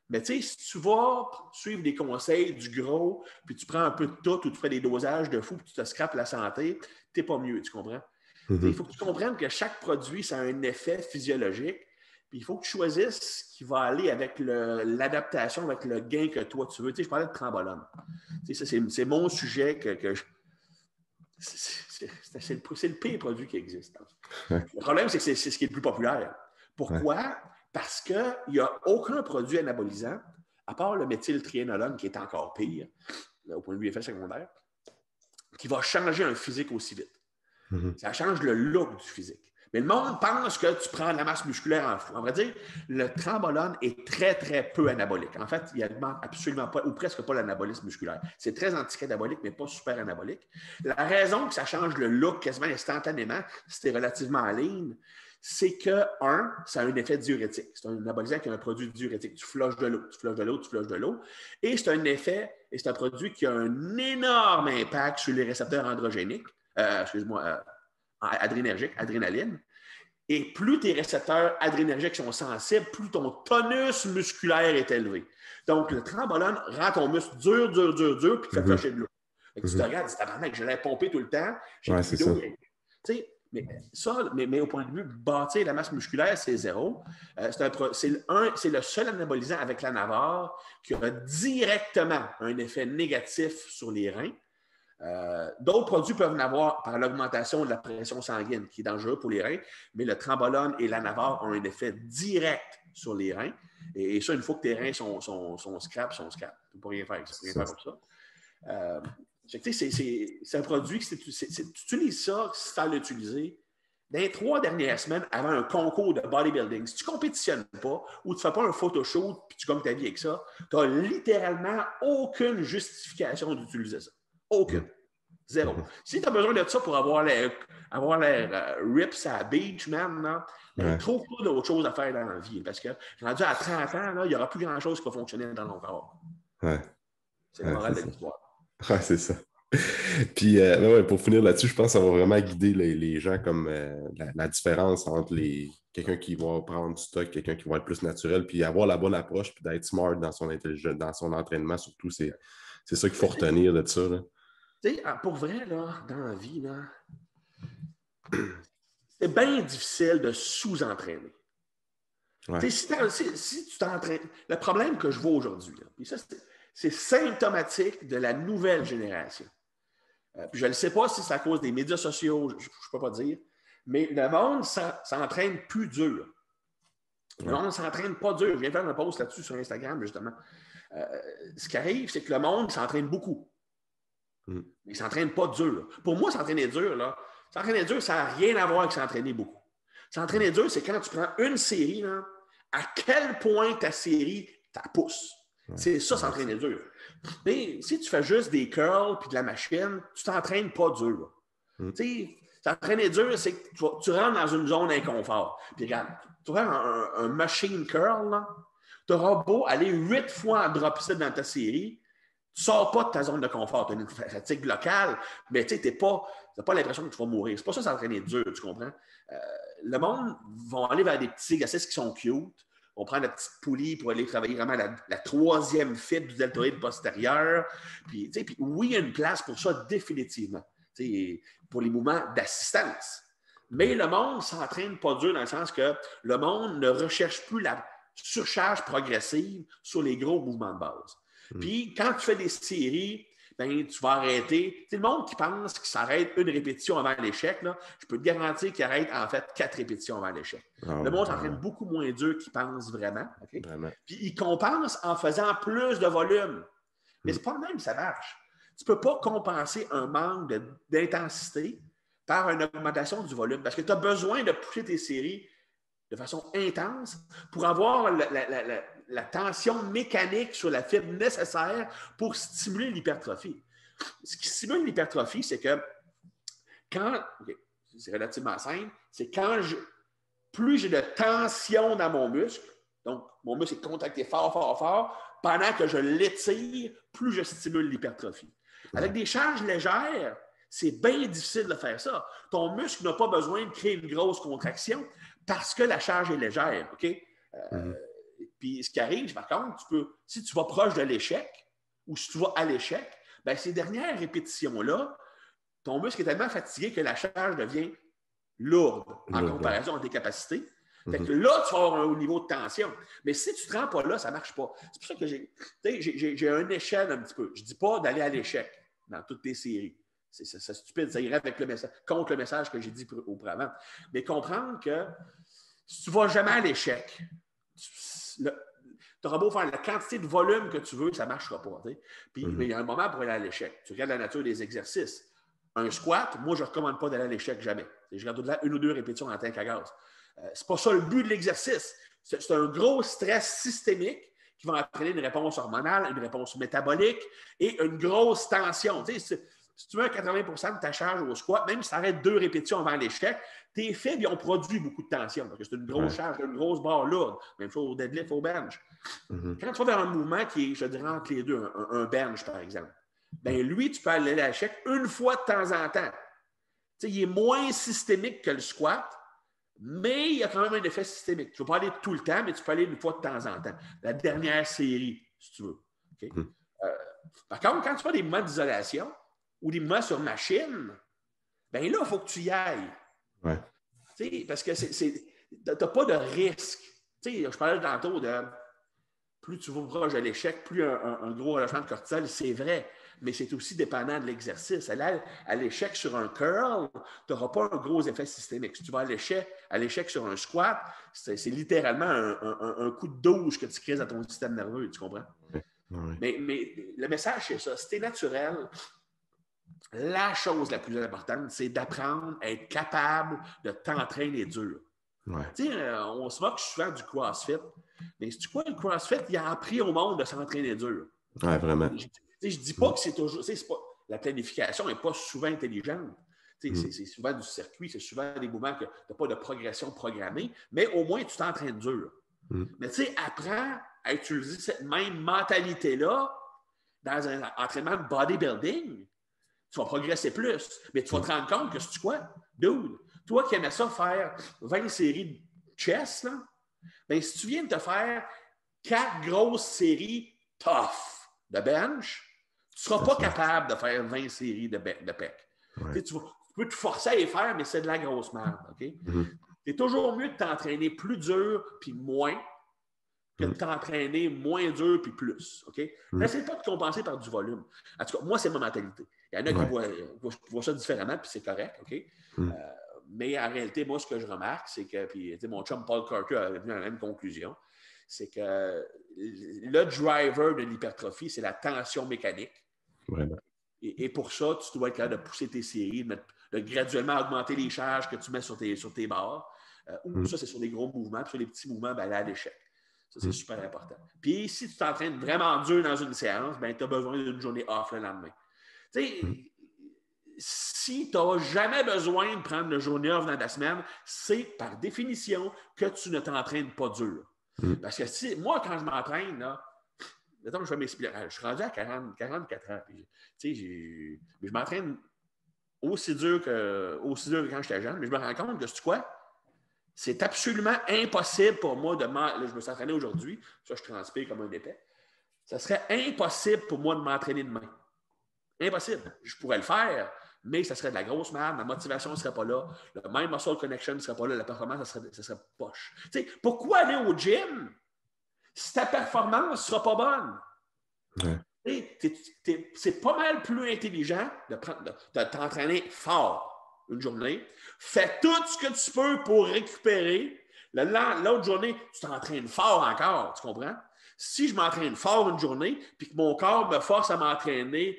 Mais tu sais, si tu vas suivre des conseils du gros, puis tu prends un peu de tout ou tu fais des dosages de fou, puis tu te scrapes la santé, tu n'es pas mieux, tu comprends? Il faut que tu comprennes que chaque produit, ça a un effet physiologique, puis il faut que tu choisisses ce qui va aller avec l'adaptation, avec le gain que toi tu veux. Tu sais, je parlais de trambolone. Tu sais, c'est mon sujet c'est le pire produit qui existe. Le problème, c'est que c'est ce qui est le plus populaire. Pourquoi? Parce qu'il n'y a aucun produit anabolisant, à part le méthyltriénolone, qui est encore pire, au point de vue effet secondaire, qui va changer un physique aussi vite. Ça change le look du physique. Mais le monde pense que tu prends de la masse musculaire en fou. En vrai dire, le Trenbolone est très, très peu anabolique. En fait, il n'alimente absolument pas, ou presque pas l'anabolisme musculaire. C'est très anticatabolique, mais pas super anabolique. La raison que ça change le look quasiment instantanément, si tu es relativement en ligne, c'est que, ça a un effet diurétique. C'est un anabolisant qui a un produit diurétique. Tu flushes de l'eau, tu flushes de l'eau, tu flushes de l'eau. Et c'est un effet, et c'est un produit qui a un énorme impact sur les récepteurs androgéniques. Adrénergique, adrénaline. Et plus tes récepteurs adrénergiques sont sensibles, plus ton tonus musculaire est élevé. Donc, le Trenbolone rend ton muscle dur, puis fait flusher de l'eau. Tu te regardes, je l'ai pompé tout le temps. J'ai ouais, c'est ça. Mais au point de vue de bâtir la masse musculaire, c'est zéro. C'est le seul anabolisant avec la Navarre qui a directement un effet négatif sur les reins. D'autres produits peuvent en avoir par l'augmentation de la pression sanguine, qui est dangereux pour les reins, mais le Trenbolone et la Navarre ont un effet direct sur les reins. Et ça, une fois que tes reins sont scrap. Tu ne peux rien faire. Tu peux rien faire comme ça. C'est un produit que tu utilises ça sans l'utiliser. Dans les 3 dernières semaines, avant un concours de bodybuilding, si tu ne compétitionnes pas ou tu ne fais pas un photoshoot et tu gagnes ta vie avec ça, tu n'as littéralement aucune justification d'utiliser ça. Aucune. Zéro. Si tu as besoin de ça pour avoir l'air rips à la beach, man, trouve pas d'autre chose à faire dans la vie. Parce que rendu à 30 ans, il n'y aura plus grand-chose qui va fonctionner dans ton corps. Ouais. C'est la morale de l'histoire. Ouais, c'est ça. Puis, pour finir là-dessus, je pense que ça va vraiment guider les gens comme la différence entre quelqu'un qui va prendre du stock, quelqu'un qui va être plus naturel, puis avoir la bonne approche, puis d'être smart dans son intelligence, dans son entraînement, surtout. C'est ça qu'il faut retenir de ça. Là. Tu sais, pour vrai, là, dans la vie, là, c'est bien difficile de sous-entraîner. Ouais. Si tu t'entraînes... Le problème que je vois aujourd'hui, puis ça, c'est symptomatique de la nouvelle génération. Puis je ne sais pas si c'est à cause des médias sociaux, je ne peux pas dire, mais le monde s'entraîne plus dur. Le monde ne s'entraîne pas dur. Je viens de faire un post là-dessus sur Instagram, justement. Ce qui arrive, c'est que le monde s'entraîne beaucoup. Mais il ne s'entraîne pas dur. Là. Pour moi, s'entraîner dur, ça n'a rien à voir avec s'entraîner beaucoup. S'entraîner dur, c'est quand tu prends une série, là, à quel point ta série t'a pousse. Ouais, c'est ça, s'entraîner dur. Mais si tu fais juste des curls puis de la machine, tu t'entraînes pas dur. Tu sais, s'entraîner dur, c'est que tu rentres dans une zone d'inconfort. Puis regarde, tu vas faire un machine curl, tu auras beau aller 8 fois en drop set dans ta série, tu ne sors pas de ta zone de confort. Tu as une fatigue locale, mais tu n'as pas l'impression que tu vas mourir. C'est pas ça s'entraîner dur, tu comprends? Le monde va aller vers des petits exercices qui sont cute. On prend la petite poulie pour aller travailler vraiment la troisième fibre du deltoïde postérieur. Puis oui, il y a une place pour ça définitivement, pour les mouvements d'assistance. Mais le monde ne s'entraîne pas dur dans le sens que le monde ne recherche plus la surcharge progressive sur les gros mouvements de base. Puis, quand tu fais des séries, ben, tu vas arrêter. C'est le monde qui pense qu'il s'arrête une répétition avant l'échec. Là, je peux te garantir qu'il arrête en fait 4 répétitions avant l'échec. Le monde s'entraîne beaucoup moins dur qu'il pense vraiment. Okay? Vraiment. Puis, il compense en faisant plus de volume. Mais c'est pas le même, ça marche. Tu ne peux pas compenser un manque d'intensité par une augmentation du volume parce que tu as besoin de pousser tes séries de façon intense pour avoir la tension mécanique sur la fibre nécessaire pour stimuler l'hypertrophie. Ce qui stimule l'hypertrophie, c'est que c'est relativement simple, c'est plus j'ai de tension dans mon muscle, donc mon muscle est contracté fort, pendant que je l'étire, plus je stimule l'hypertrophie. Avec des charges légères, c'est bien difficile de faire ça. Ton muscle n'a pas besoin de créer une grosse contraction parce que la charge est légère. OK? Puis ce qui arrive, par contre, si tu vas proche de l'échec ou si tu vas à l'échec, bien, ces dernières répétitions-là, ton muscle est tellement fatigué que la charge devient lourde en comparaison à tes capacités. Fait que là, tu vas avoir un haut niveau de tension. Mais si tu ne te rends pas là, ça ne marche pas. C'est pour ça que j'ai une échelle un petit peu. Je ne dis pas d'aller à l'échec dans toutes tes séries. C'est stupide, ça irait avec contre le message que j'ai dit auparavant. Mais comprendre que si tu ne vas jamais à l'échec, tu auras beau faire la quantité de volume que tu veux, ça ne marchera pas. Puis il y a un moment pour aller à l'échec. Tu regardes la nature des exercices. Un squat, moi, je ne recommande pas d'aller à l'échec jamais. Je garde au-delà 1 ou 2 répétitions en tank à gaz. C'est pas ça le but de l'exercice. C'est un gros stress systémique qui va entraîner une réponse hormonale, une réponse métabolique et une grosse tension. Tu sais, si tu veux 80 de ta charge au squat, même si tu arrêtes 2 répétitions avant l'échec, tes fibres ont produit beaucoup de tension. Parce que c'est une grosse charge, une grosse barre lourde. Même chose au deadlift, au bench. Quand tu vas vers un mouvement qui est, je dirais, entre les deux, un bench, par exemple, bien lui, tu peux aller à l'échec une fois de temps en temps. Tu sais, il est moins systémique que le squat, mais il y a quand même un effet systémique. Tu ne vas pas aller tout le temps, mais tu peux aller une fois de temps en temps. La dernière série, si tu veux. Okay? Par contre, quand tu fais des mouvements d'isolation ou des mouvements sur machine, bien là, il faut que tu y ailles. Ouais. Tu sais, parce que tu n'as pas de risque. Tu sais, je parlais tantôt de plus tu vas proche de l'échec, plus un gros relâchement de cortisol, c'est vrai. Mais c'est aussi dépendant de l'exercice. Aller à l'échec sur un curl, tu n'auras pas un gros effet systémique. Si tu vas à l'échec sur un squat, c'est littéralement un coup de douche que tu crées dans ton système nerveux, tu comprends? Oui. Mais le message, c'est ça. Si tu es naturel, la chose la plus importante, c'est d'apprendre à être capable de t'entraîner dur. Ouais. Tu sais, on se moque souvent du CrossFit, mais c'est quoi le CrossFit? Il a appris au monde de s'entraîner dur. Ouais, vraiment. Je ne dis pas que c'est toujours. La planification n'est pas souvent intelligente. C'est souvent du circuit, c'est souvent des mouvements que tu n'as pas de progression programmée, mais au moins tu t'entraînes dur. Mais tu sais, apprends à utiliser cette même mentalité-là dans un entraînement de bodybuilding. Tu vas progresser plus, mais tu vas te rendre compte que c'est quoi? Dude, toi qui aimais ça faire 20 séries de chest, là, bien, si tu viens de te faire 4 grosses séries tough de bench, tu ne seras pas capable de faire 20 séries de pec. Ouais. Tu peux te forcer à les faire, mais c'est de la grosse merde. Okay? C'est toujours mieux de t'entraîner plus dur puis moins que de t'entraîner moins dur puis plus. Okay? N'essaie pas de compenser par du volume. En tout cas, moi, c'est ma mentalité. Il y en a qui voient ça différemment, puis c'est correct. Okay? Mais en réalité, moi, ce que je remarque, c'est que, puis mon chum Paul Carter a venu à la même conclusion, c'est que le driver de l'hypertrophie, c'est la tension mécanique. Vraiment. Et pour ça, tu dois être capable de pousser tes séries, de graduellement augmenter les charges que tu mets sur tes barres. Ça, c'est sur des gros mouvements. Puis sur les petits mouvements, ben, aller à l'échec. Ça, c'est super important. Puis si tu t'entraînes vraiment dur dans une séance, ben, tu as besoin d'une journée off le lendemain. Tu sais, si tu n'as jamais besoin de prendre une journée off dans ta semaine, c'est par définition que tu ne t'entraînes pas dur. Parce que moi, quand je m'entraîne, là, mettons que je vais m'expliquer, je suis rendu à 44 ans. Puis, je m'entraîne aussi dur que quand j'étais jeune, mais je me rends compte que c'est quoi? C'est absolument impossible pour moi de là, je me suis entraîné aujourd'hui, ça, je transpire comme un épais. Ça serait impossible pour moi de m'entraîner demain. Impossible. Je pourrais le faire, mais ça serait de la grosse merde, ma motivation ne serait pas là, le même muscle connection ne serait pas là, la performance, ça serait poche. T'sais, pourquoi aller au gym si ta performance ne sera pas bonne? C'est pas mal plus intelligent de t'entraîner fort une journée. Fais tout ce que tu peux pour récupérer. L'autre journée, tu t'entraînes fort encore, tu comprends? Si je m'entraîne fort une journée, puis que mon corps me force à m'entraîner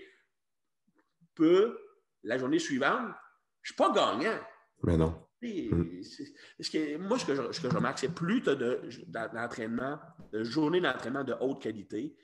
la journée suivante, je ne suis pas gagnant. Mais non. Moi, ce que je remarque, c'est plus tu as de journées d'entraînement de haute qualité,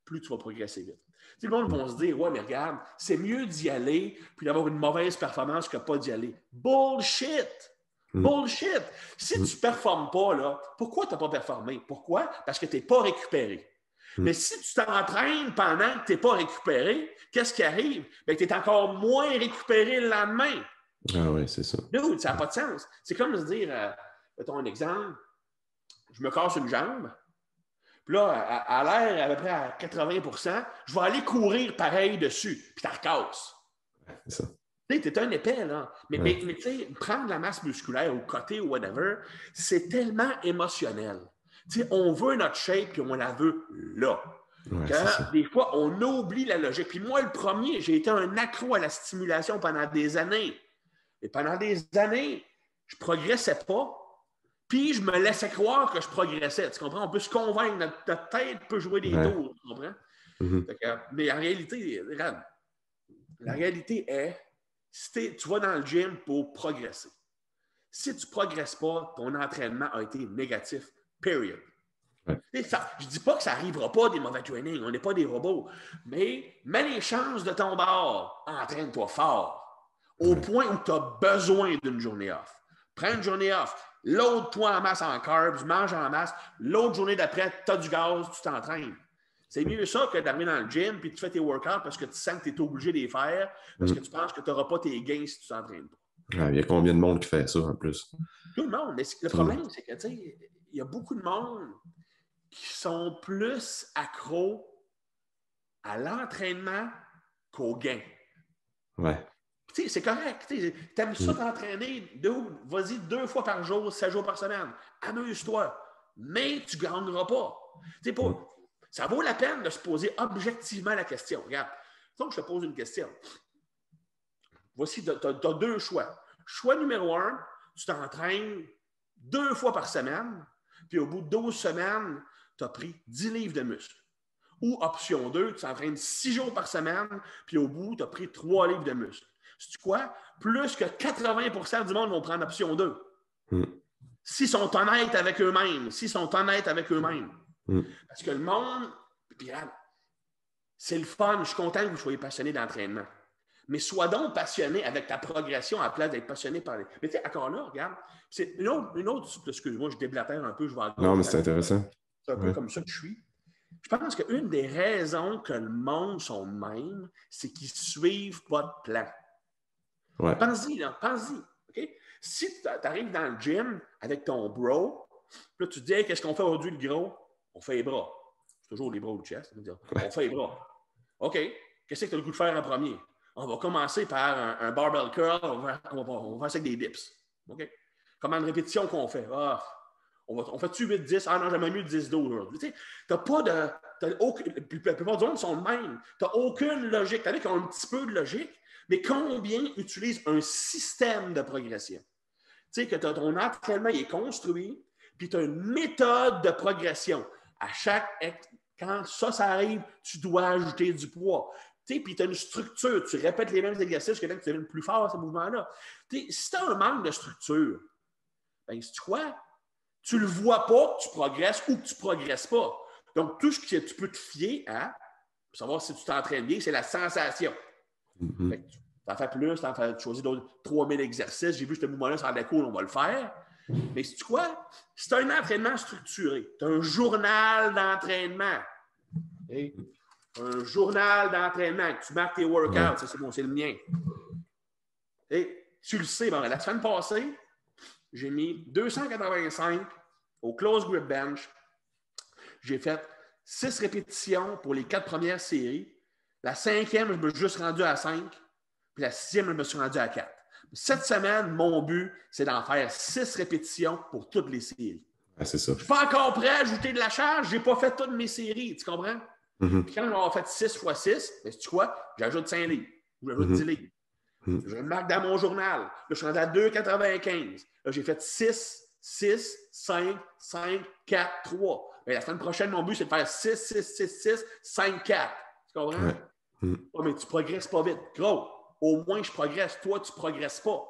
plus tu vas progresser vite. Le monde va se dire, ouais, mais regarde, c'est mieux d'y aller puis d'avoir une mauvaise performance que pas d'y aller. Bullshit! Bullshit! Si tu ne performes pas, là, pourquoi tu n'as pas performé? Pourquoi? Parce que tu n'es pas récupéré. Mais si tu t'entraînes pendant que tu n'es pas récupéré, qu'est-ce qui arrive? Tu es encore moins récupéré le lendemain. Ah oui, c'est ça. Dude, ça n'a pas de sens. C'est comme de se dire, mettons un exemple, je me casse une jambe, puis là, à l'air à peu près à 80%, je vais aller courir pareil dessus, puis tu recasses. C'est ça. Tu sais, t'es un épais, là. Mais tu sais, prendre la masse musculaire au côté ou whatever, c'est tellement émotionnel. Tu sais, on veut notre shape, puis on la veut là. Des fois, on oublie la logique. Puis moi, le premier, j'ai été un accro à la stimulation pendant des années. Et pendant des années, je ne progressais pas. Puis je me laissais croire que je progressais. Tu comprends? On peut se convaincre. Notre tête peut jouer des tours. Tu comprends? Mais en réalité, regarde, la réalité est tu vas dans le gym pour progresser. Si tu ne progresses pas, ton entraînement a été négatif. Period. Ouais. Je ne dis pas que ça n'arrivera pas des mauvais trainings, on n'est pas des robots, mais mets les chances de ton bord, entraîne-toi fort, au point où tu as besoin d'une journée off. Prends une journée off, load-toi en masse en carbs, mange en masse, l'autre journée d'après, tu as du gaz, tu t'entraînes. C'est mieux ça que d'arriver dans le gym et tu fais tes workouts parce que tu sens que tu es obligé de les faire, parce que tu penses que tu n'auras pas tes gains si tu ne t'entraînes pas. Il y a combien de monde qui fait ça en plus? Tout le monde. Mais le problème, c'est que il y a beaucoup de monde qui sont plus accros à l'entraînement qu'au gain. Ouais. C'est correct. Tu aimes ça t'entraîner, vas-y 2 fois par jour, 7 jours par semaine. Amuse-toi. Mais tu ne gagneras pas. Ça vaut la peine de se poser objectivement la question. Regarde, donc je te pose une question. Voici, tu as 2 choix. Choix numéro 1, tu t'entraînes 2 fois par semaine, puis au bout de 12 semaines, tu as pris 10 livres de muscle. Ou option 2, tu t'entraînes 6 jours par semaine, puis au bout, tu as pris 3 livres de muscle. C'est quoi? Plus que 80% du monde vont prendre option 2. S'ils sont honnêtes avec eux-mêmes. Parce que le monde, puis c'est le fun. Je suis content que vous soyez passionné d'entraînement. Mais sois donc passionné avec ta progression à la place d'être passionné par les... Mais tu sais, encore là, regarde, c'est une autre excuse-moi, je déblatère un peu, je vais encore... Non, mais c'est intéressant. C'est un peu comme ça que je suis. Je pense qu'une des raisons que le monde sont de même, c'est qu'ils ne suivent pas de plan. Ouais. Pense-y, OK? Si tu arrives dans le gym avec ton bro, là, tu te dis, hey, qu'est-ce qu'on fait aujourd'hui, le gros? On fait les bras. C'est toujours les bras ou le chest. On fait les bras. OK. Qu'est-ce que tu as le goût de faire en premier? On va commencer par un barbell curl. On va faire ça avec des dips. OK? Combien de répétitions qu'on fait? On fait-tu 8-10? Ah non, j'aimerais mieux 10-12 aujourd'hui. Tu sais, t'as pas de... la plupart du monde sont le même. Tu n'as aucune logique. Tu as qui ont un petit peu de logique, mais combien utilisent un système de progression? Tu sais, que ton entraînement est construit, puis tu as une méthode de progression. Quand ça arrive, tu dois ajouter du poids. Puis tu as une structure. Tu répètes les mêmes exercices que tu deviens plus fort à ce mouvement-là. Si tu as un manque de structure, bien, c'est quoi? Tu ne le vois pas que tu progresses ou que tu ne progresses pas. Donc, tout ce que tu peux te fier à, pour savoir si tu t'entraînes bien, c'est la sensation. Tu en fais plus, tu choisis d'autres 3000 exercices. J'ai vu ce mouvement-là, ça a l'air cool, on va le faire. Mais c'est quoi? C'est un entraînement structuré. Tu as un journal d'entraînement. Okay? Un journal d'entraînement. Tu marques tes workouts. C'est bon, c'est le mien. Et tu le sais, bon, la semaine passée, j'ai mis 285 au close grip bench. J'ai fait 6 répétitions pour les 4 premières séries. La 5e, je me suis juste rendu à 5. Puis la 6e, je me suis rendu à 4. Cette semaine, mon but, c'est d'en faire 6 répétitions pour toutes les séries. Ah, c'est ça. Je ne suis pas encore prêt à ajouter de la charge. Je n'ai pas fait toutes mes séries. Tu comprends? Puis quand j'aurai fait 6 x 6, mais sais-tu quoi? J'ajoute 5 livres. Ou j'ajoute 10 livres. Je le marque dans mon journal. Là, je suis rendu à 2,95. Là, j'ai fait 6, 6, 5, 5, 4, 3. Mais la semaine prochaine, mon but, c'est de faire 6, 6, 6, 6, 5, 4. Tu comprends? Oh, mais tu ne progresses pas vite. Gros, au moins, je progresse. Toi, tu ne progresses pas.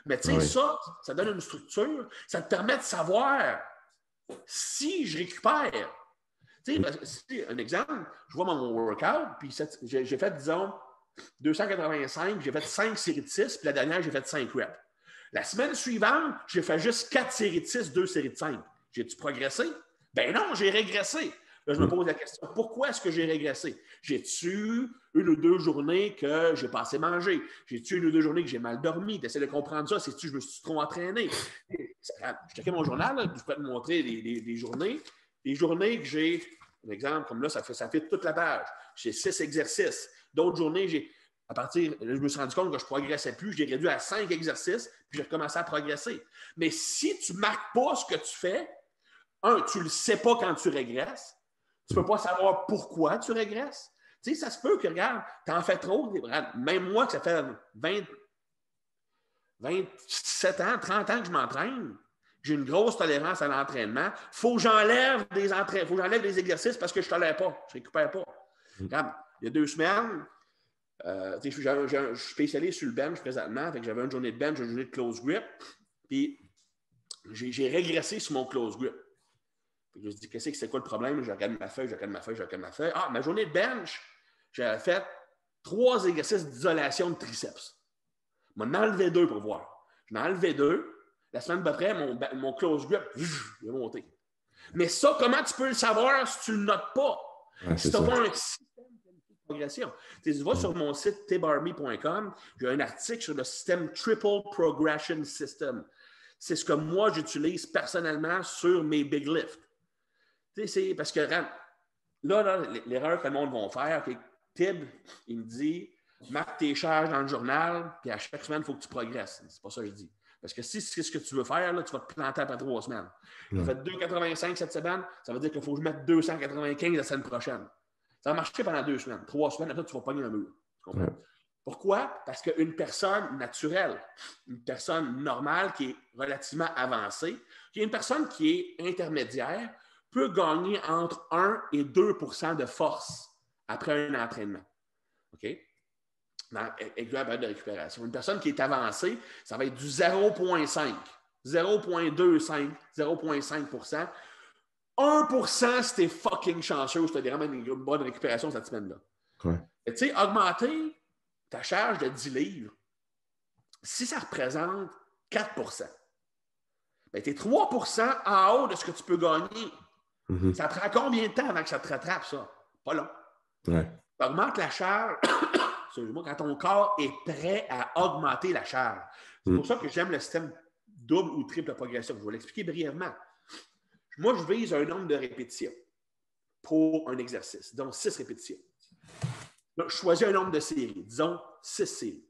Mais tu sais, ça donne une structure. Ça te permet de savoir si je récupère. Tu sais, un exemple, je vois mon workout, puis j'ai fait, disons, 285, j'ai fait 5 séries de 6, puis la dernière, j'ai fait 5 reps. La semaine suivante, j'ai fait juste 4 séries de 6, 2 séries de 5. J'ai-tu progressé? Ben non, j'ai régressé. Là, je me pose la question, pourquoi est-ce que j'ai régressé? J'ai-tu une ou 2 journées que j'ai pas assez mangé? J'ai-tu une ou 2 journées que j'ai mal dormi? Tu essaies de comprendre ça. C'est-tu je me suis trop entraîné? Je checkais mon journal, là, je peux te montrer les journées. Les journées que j'ai, un exemple, comme là, ça fait toute la page. J'ai 6 exercices. D'autres journées, je me suis rendu compte que je ne progressais plus. J'ai réduit à 5 exercices, puis j'ai recommencé à progresser. Mais si tu ne marques pas ce que tu fais, tu ne le sais pas quand tu régresses. Tu ne peux pas savoir pourquoi tu régresses. Tu sais, ça se peut que, regarde, tu en fais trop. Même moi, que ça fait 27 ans, 30 ans que je m'entraîne, j'ai une grosse tolérance à l'entraînement. Il faut que j'enlève des exercices parce que je ne tolère pas, je ne récupère pas. Regarde, il y a 2 semaines, Je suis spécialisé sur le bench présentement. Fait que j'avais une journée de bench, une journée de close grip. Puis j'ai régressé sur mon close grip. Puis je me suis dit, c'est quoi le problème? Je regarde ma feuille. Ah, ma journée de bench, j'avais fait 3 exercices d'isolation de triceps. Je m'en ai enlevé 2 pour voir. Je m'en ai enlevé 2. La semaine d'après, mon close grip, il est monté. Mais ça, comment tu peux le savoir si tu ne le notes pas? Ouais, si tu n'as pas un système de progression. Tu vas sur mon site tbarmy.com, j'ai un article sur le système Triple Progression System. C'est ce que moi, j'utilise personnellement sur mes big lifts. C'est parce que là, l'erreur que le monde va faire, okay, Tib, il me dit, marque tes charges dans le journal, puis à chaque semaine, il faut que tu progresses. C'est pas ça que je dis. Parce que si c'est ce que tu veux faire, là, tu vas te planter après 3 semaines. J'ai fait 2,85 cette semaine, ça veut dire qu'il faut que je mette 295 la semaine prochaine. Ça va marcher pendant 2 semaines. 3 semaines, après, tu vas pogner un mur. Tu comprends? Ouais. Pourquoi? Parce qu'une personne naturelle, une personne normale qui est relativement avancée, qui est une personne qui est intermédiaire, peut gagner entre 1 et 2 % de force après un entraînement. OK? Avec la période de récupération. Une personne qui est avancée, ça va être du 0,5, 0,25, 0,5 %. 1 % si t'es fucking chanceux, je te dirais même une bonne récupération cette semaine-là. Ouais. Tu sais, augmenter ta charge de 10 livres, si ça représente 4 %, ben t'es 3 % en haut de ce que tu peux gagner. Mm-hmm. Ça prend combien de temps avant que ça te rattrape, ça? Pas long. Ouais. Tu augmentes la charge quand ton corps est prêt à augmenter la charge. C'est pour ça que j'aime le système double ou triple progression. Je vais l'expliquer brièvement. Moi, je vise un nombre de répétitions pour un exercice, donc 6 répétitions. Là, je choisis un nombre de séries, disons 6 séries.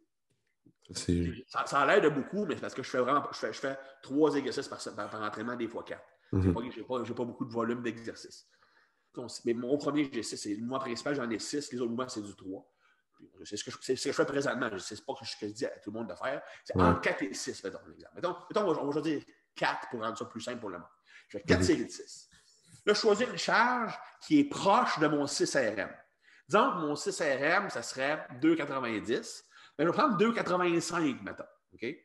Ça a l'air de beaucoup, mais c'est parce que je fais 3 exercices par entraînement, des fois 4. Mm-hmm. J'ai pas beaucoup de volume d'exercices. Mais mon premier exercice, c'est le mois principal, j'en ai 6, les autres mois, c'est du 3. C'est ce que je fais présentement. C'est pas ce que je dis à tout le monde de faire. C'est entre 4 et 6, mettons, l'exemple. Mettons, on va dire 4 pour rendre ça plus simple pour le monde. Je fais 4 séries de 6. Là, je choisis une charge qui est proche de mon 6 RM. Disons que mon 6 RM, ça serait 2,90. Mais je vais prendre 2,85, mettons. Okay?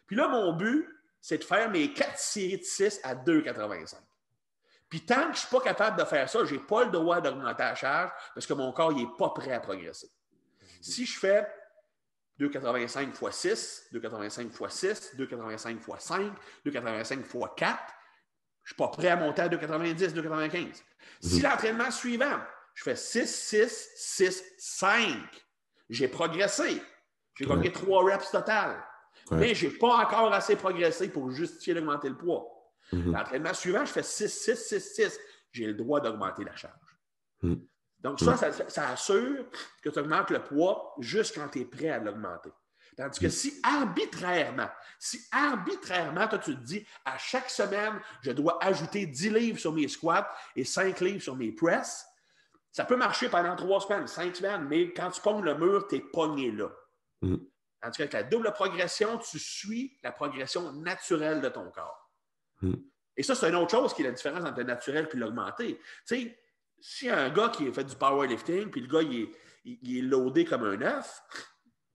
Puis là, mon but, c'est de faire mes 4 séries de 6 à 2,85. Puis tant que je ne suis pas capable de faire ça, je n'ai pas le droit d'augmenter la charge parce que mon corps n'est pas prêt à progresser. Si je fais 2,85 x 6, 2,85 x 6, 2,85 x 5, 2,85 x 4, je ne suis pas prêt à monter à 2,90, 2,95. Si l'entraînement suivant, je fais 6, 6, 6, 5, j'ai progressé. J'ai gagné 3 reps total. Mais je n'ai pas encore assez progressé pour justifier d'augmenter le poids. L'entraînement suivant, je fais 6, 6, 6, 6. J'ai le droit d'augmenter la charge. Donc, ça assure que tu augmentes le poids juste quand tu es prêt à l'augmenter. Tandis que si arbitrairement, toi, tu te dis, à chaque semaine, je dois ajouter 10 livres sur mes squats et 5 livres sur mes presses, ça peut marcher pendant 3 semaines, 5 semaines, mais quand tu pognes le mur, tu es pogné là. Tandis qu'avec la double progression, tu suis la progression naturelle de ton corps. Et ça, c'est une autre chose qui est la différence entre le naturel et l'augmenté. Tu sais, s'il y a un gars qui a fait du powerlifting, puis le gars, il est loadé comme un œuf,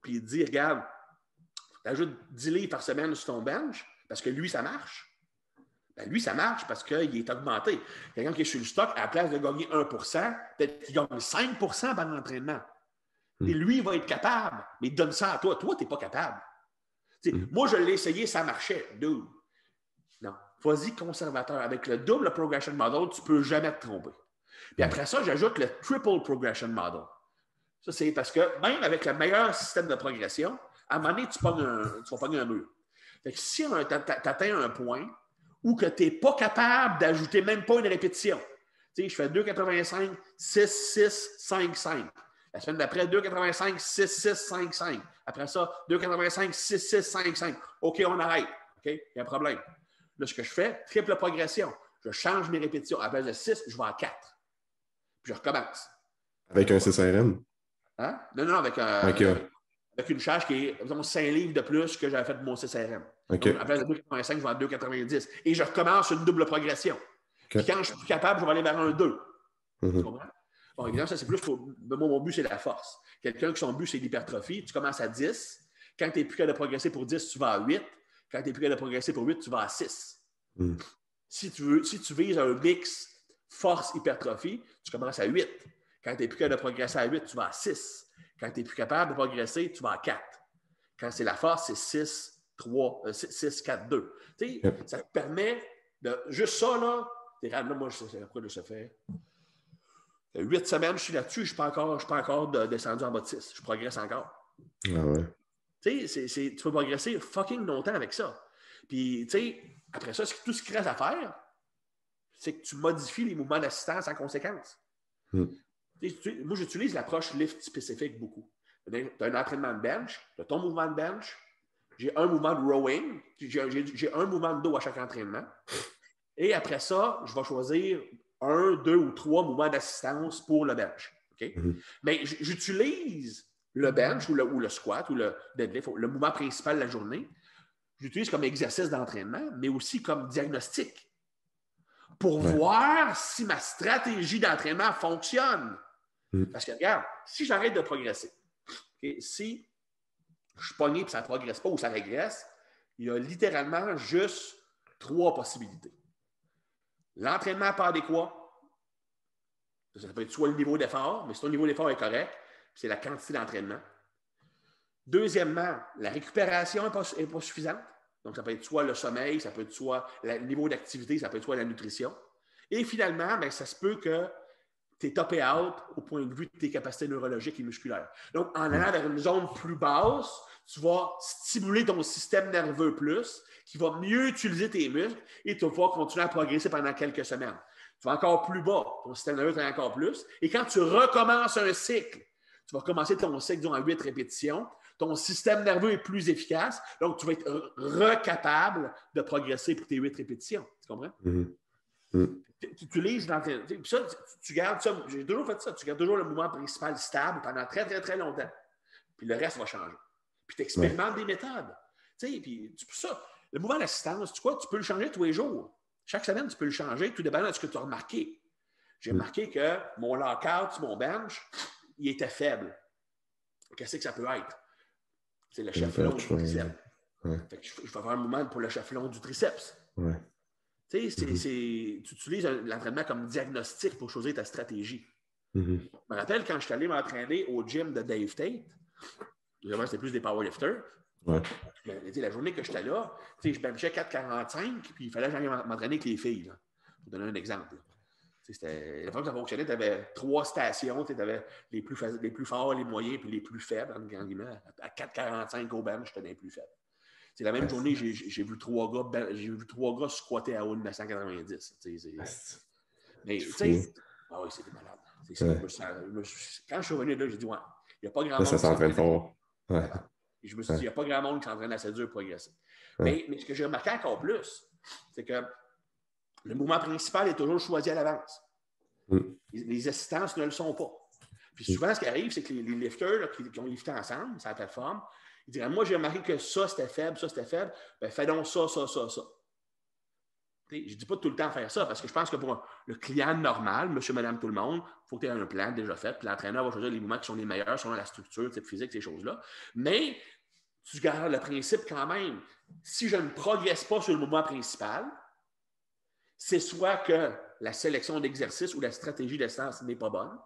puis il dit, regarde, tu ajoutes 10 livres par semaine sur ton bench, parce que lui, ça marche. Ben, lui, ça marche parce qu'il est augmenté. Quelqu'un qui est sur le stock, à la place de gagner 1 %, peut-être qu'il gagne 5 % par l'entraînement. Et lui, il va être capable, mais il donne ça à toi. Toi, tu n'es pas capable. Moi, je l'ai essayé, ça marchait. Dude. Non. Vas-y conservateur. Avec le double progression model, tu ne peux jamais te tromper. Puis après ça, j'ajoute le triple progression model. Ça, c'est parce que même avec le meilleur système de progression, à un moment donné, tu vas pogner un mur. Fait que si tu atteins un point où tu n'es pas capable d'ajouter même pas une répétition, tu sais, je fais 2,85, 6, 6, 5, 5. La semaine d'après, 2,85, 6, 6, 5, 5. Après ça, 2,85, 6, 6, 5, 5. OK, on arrête. OK, il y a un problème. Là, ce que je fais, triple progression. Je change mes répétitions. À la place de 6, je vais à 4. Puis je recommence. Avec un CSRM? Hein? Non, avec une charge qui est, disons, 5 livres de plus que j'avais fait de mon CSRM. Okay. Donc, à la place de 2,85, je vais à 2,90. Et je recommence une double progression. Okay. Puis quand je suis plus capable, je vais aller vers un 2. Tu comprends? Bon, évidemment, ça, c'est plus pour. Moi, mon but, c'est la force. Quelqu'un qui son but, c'est l'hypertrophie, tu commences à 10. Quand tu n'es plus capable de progresser pour 10, tu vas à 8. Quand tu n'es plus capable de progresser pour 8, tu vas à 6. Si tu vises un mix force-hypertrophie, tu commences à 8. Quand tu n'es plus capable de progresser à 8, tu vas à 6. Quand tu n'es plus capable de progresser, tu vas à 4. Quand c'est la force, c'est 6, 3, 6, 4, 2. Tu sais, ça te permet de. Juste ça, là, là moi, je sais pourquoi ça fait. 8 semaines, je suis là-dessus, je ne suis pas encore descendu en bas de 6. Je progresse encore. Ah ouais. Tu sais, tu peux progresser fucking longtemps avec ça. Puis, tu sais, après ça, tout ce qu'il reste à faire, c'est que tu modifies les mouvements d'assistance en conséquence. Moi, j'utilise l'approche lift spécifique beaucoup. Tu as un entraînement de bench, tu as ton mouvement de bench, j'ai un mouvement de rowing, j'ai un mouvement de dos à chaque entraînement. Et après ça, je vais choisir 1, 2 ou 3 mouvements d'assistance pour le bench. Okay? Mais j'utilise le bench ou le squat ou le deadlift, le mouvement principal de la journée, j'utilise comme exercice d'entraînement, mais aussi comme diagnostic pour voir si ma stratégie d'entraînement fonctionne. Parce que, regarde, si j'arrête de progresser, si je suis pogné et ça ne progresse pas ou ça régresse, il y a littéralement juste 3 possibilités. L'entraînement pas adéquat, ça peut être soit le niveau d'effort, mais si ton niveau d'effort est correct, c'est la quantité d'entraînement. Deuxièmement, la récupération n'est pas suffisante. Donc, ça peut être soit le sommeil, ça peut être soit le niveau d'activité, ça peut être soit la nutrition. Et finalement, bien, ça se peut que tu es top et out au point de vue de tes capacités neurologiques et musculaires. Donc, en allant vers une zone plus basse, tu vas stimuler ton système nerveux plus, qui va mieux utiliser tes muscles et tu vas pouvoir continuer à progresser pendant quelques semaines. Tu vas encore plus bas, ton système nerveux travaille encore plus. Et quand tu recommences un cycle, tu vas commencer ton cycle disons, à 8 répétitions, ton système nerveux est plus efficace, donc tu vas être recapable de progresser pour tes 8 répétitions. Tu comprends? Tu utilises l'entraînement. Ça, tu gardes ça. J'ai toujours fait ça. Tu gardes toujours le mouvement principal stable pendant très, très, très longtemps. Puis le reste va changer. Puis tu expérimentes des méthodes. Puis ça, le mouvement d'assistance, tu peux le changer tous les jours. Chaque semaine, tu peux le changer, tout dépendant de ce que tu as remarqué. J'ai remarqué que mon lockout sur mon bench, il était faible. Qu'est-ce que ça peut être? C'est le chef-long du triceps. Fait que je vais faire un mouvement pour le chef-long du triceps. Tu utilises l'entraînement comme diagnostic pour choisir ta stratégie. Je me rappelle quand je suis allé m'entraîner au gym de Dave Tate, c'était plus des powerlifters. La journée que j'étais là, je benchais 4,45 puis il fallait que j'aille m'entraîner avec les filles. Là, pour donner un exemple. La fois que ça fonctionnait, tu avais 3 stations, tu avais les plus forts, les moyens puis les plus faibles. À 4,45 au bench, j'étais dans les plus faibles. C'est la même journée, j'ai vu 3 gars squatter à haut de 990. Mais tu sais, ah oui, c'était malade. Quand je suis revenu là, j'ai dit, ouais, il n'y a pas grand monde. Ça s'entraîne fort. Je me suis dit, il n'y a pas grand monde qui s'entraîne assez dur pour progresser. Mais ce que j'ai remarqué encore plus, c'est que le mouvement principal est toujours choisi à l'avance. Les assistances ne le sont pas. Puis souvent, ce qui arrive, c'est que les lifters là, qui ont lifté ensemble sur la plateforme, ils diraient, moi, j'ai remarqué que ça, c'était faible, bien, fais donc ça. Je ne dis pas tout le temps faire ça, parce que je pense que pour le client normal, monsieur, madame, tout le monde, il faut que tu aies un plan déjà fait, puis l'entraîneur va choisir les mouvements qui sont les meilleurs selon la structure, type physique, ces choses-là. Mais tu gardes le principe quand même. Si je ne progresse pas sur le mouvement principal, c'est soit que la sélection d'exercices ou la stratégie d'assistance n'est pas bonne,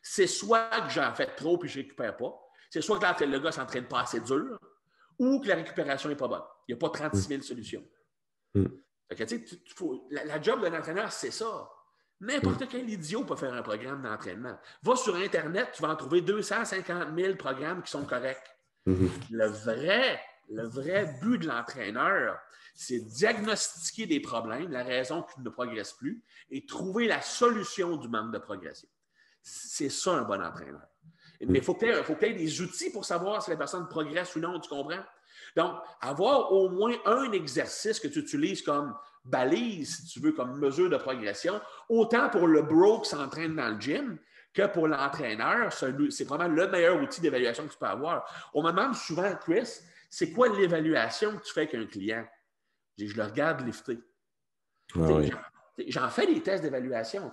c'est soit que j'en fais trop puis je ne récupère pas, c'est soit que le gars ne s'entraîne pas assez dur ou que la récupération n'est pas bonne. Il n'y a pas 36 000 solutions. Fait que, la job d'un entraîneur, c'est ça. N'importe quel idiot peut faire un programme d'entraînement. Va sur Internet, tu vas en trouver 250 000 programmes qui sont corrects. Le vrai but de l'entraîneur, c'est diagnostiquer des problèmes, la raison qu'il ne progresse plus, et trouver la solution du manque de progression. C'est ça un bon entraîneur. Mais il faut que tu aies des outils pour savoir si la personne progresse ou non, tu comprends? Donc, avoir au moins un exercice que tu utilises comme balise, si tu veux, comme mesure de progression, autant pour le bro qui s'entraîne dans le gym que pour l'entraîneur, c'est vraiment le meilleur outil d'évaluation que tu peux avoir. On me demande souvent, Chris, c'est quoi l'évaluation que tu fais avec un client? Je le regarde lifter. J'en fais des tests d'évaluation.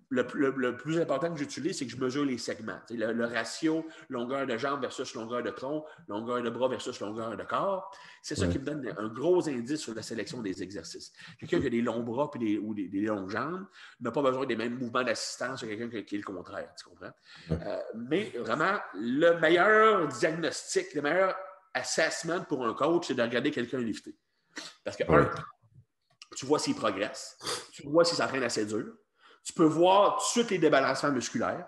le plus important que j'utilise, c'est que je mesure les segments. Le ratio longueur de jambe versus longueur de tronc, longueur de bras versus longueur de corps. C'est ça qui me donne un gros indice sur la sélection des exercices. Quelqu'un qui a des longs bras ou des longues jambes n'a pas besoin des mêmes mouvements d'assistance que quelqu'un qui est le contraire. Tu comprends? Mais vraiment, le meilleur diagnostic, le meilleur assessment pour un coach, c'est de regarder quelqu'un lifter. Parce que, tu vois s'il progresse, tu vois s'il s'entraîne assez dur, tu peux voir tout de suite les débalancements musculaires.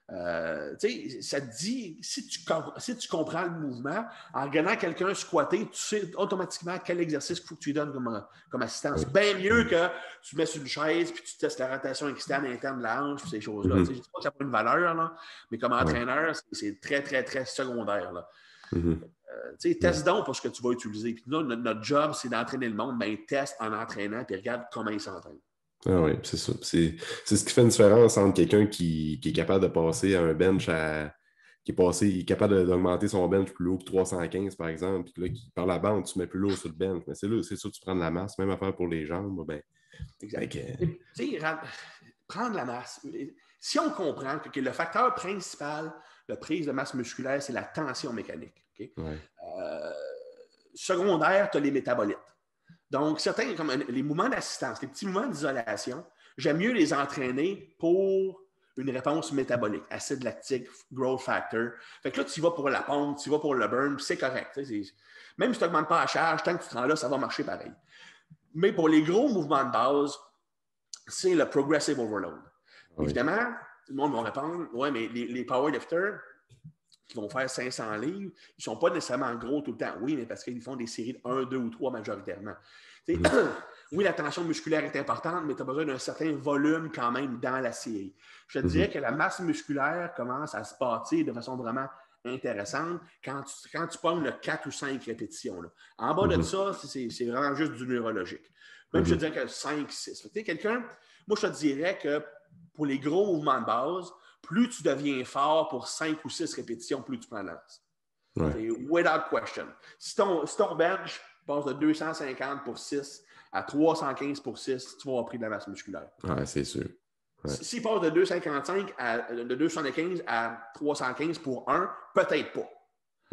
Ça te dit, si tu comprends le mouvement, en regardant quelqu'un squatter, tu sais automatiquement quel exercice il faut que tu lui donnes comme assistance. Bien mieux que tu mets sur une chaise et tu testes la rotation externe, interne de la hanche, ces choses-là. Je ne dis pas que ça n'a pas une valeur, là, mais comme entraîneur, c'est très, très, très secondaire. Là. Teste donc pour ce que tu vas utiliser. Puis nous, notre job, c'est d'entraîner le monde. Ben, teste en entraînant et regarde comment il s'entraîne. Ah oui, c'est ça. C'est ce qui fait une différence entre quelqu'un qui est capable de passer à un bench qui est capable d'augmenter son bench plus haut que 315, par exemple, puis là, par la bande, tu mets plus lourd sur le bench. Mais c'est sûr, tu prends de la masse. Même affaire pour les jambes. Ben, exact. Prendre de la masse. Si on comprend que le facteur principal de prise de masse musculaire, c'est la tension mécanique. Okay? Secondaire, tu as les métabolites. Donc, certains, comme les mouvements d'assistance, les petits mouvements d'isolation, j'aime mieux les entraîner pour une réponse métabolique, acide lactique, growth factor. Fait que là, tu vas pour la pompe, tu vas pour le burn, c'est correct. Même si tu n'augmentes pas la charge, tant que tu te rends là, ça va marcher pareil. Mais pour les gros mouvements de base, c'est le progressive overload. Évidemment, tout le monde va répondre, ouais, mais les powerlifters qui vont faire 500 livres, ils ne sont pas nécessairement gros tout le temps. Oui, mais parce qu'ils font des séries de 1, 2 ou 3 majoritairement. Oui, la tension musculaire est importante, mais tu as besoin d'un certain volume quand même dans la série. Je te dirais que la masse musculaire commence à se bâtir de façon vraiment intéressante quand tu pognes le 4 ou 5 répétitions. Là. En bas de ça, c'est vraiment juste du neurologique. Même je te dirais que 5, 6. Moi, je te dirais que pour les gros mouvements de base, plus tu deviens fort pour 5 ou 6 répétitions, plus tu prends de la masse. C'est without question. Si ton bench passe de 250 pour 6 à 315 pour 6, tu vas avoir pris de la masse musculaire. Ouais, c'est sûr. S'il passe de 275 à 315 pour 1, peut-être pas.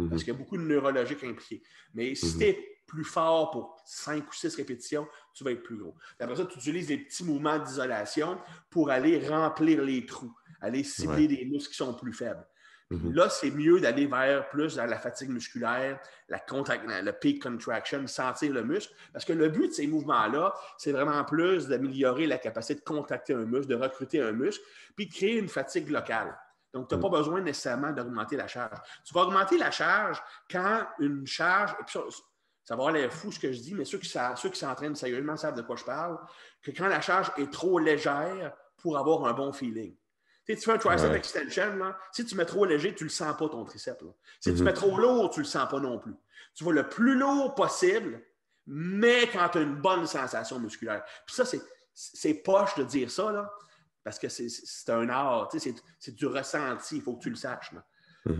Parce qu'il y a beaucoup de neurologiques impliqués. Mais si tu es plus fort pour 5 ou 6 répétitions, tu vas être plus gros. Après ça, tu utilises les petits mouvements d'isolation pour aller remplir les trous, aller cibler des muscles qui sont plus faibles. Là, c'est mieux d'aller vers plus dans la fatigue musculaire, le peak contraction, sentir le muscle. Parce que le but de ces mouvements-là, c'est vraiment plus d'améliorer la capacité de contracter un muscle, de recruter un muscle, puis de créer une fatigue locale. Donc, tu n'as pas besoin nécessairement d'augmenter la charge. Tu vas augmenter la charge quand une charge, et puis ça va avoir l'air fou ce que je dis, mais ceux qui s'entraînent sérieusement savent de quoi je parle, que quand la charge est trop légère pour avoir un bon feeling. Tu fais un tricep extension, là, si tu mets trop léger, tu ne le sens pas ton triceps. Là. Si tu mets trop lourd, tu ne le sens pas non plus. Tu vas le plus lourd possible, mais quand tu as une bonne sensation musculaire. Puis ça, c'est poche de dire ça, là, parce que c'est un art, c'est du ressenti, il faut que tu le saches. En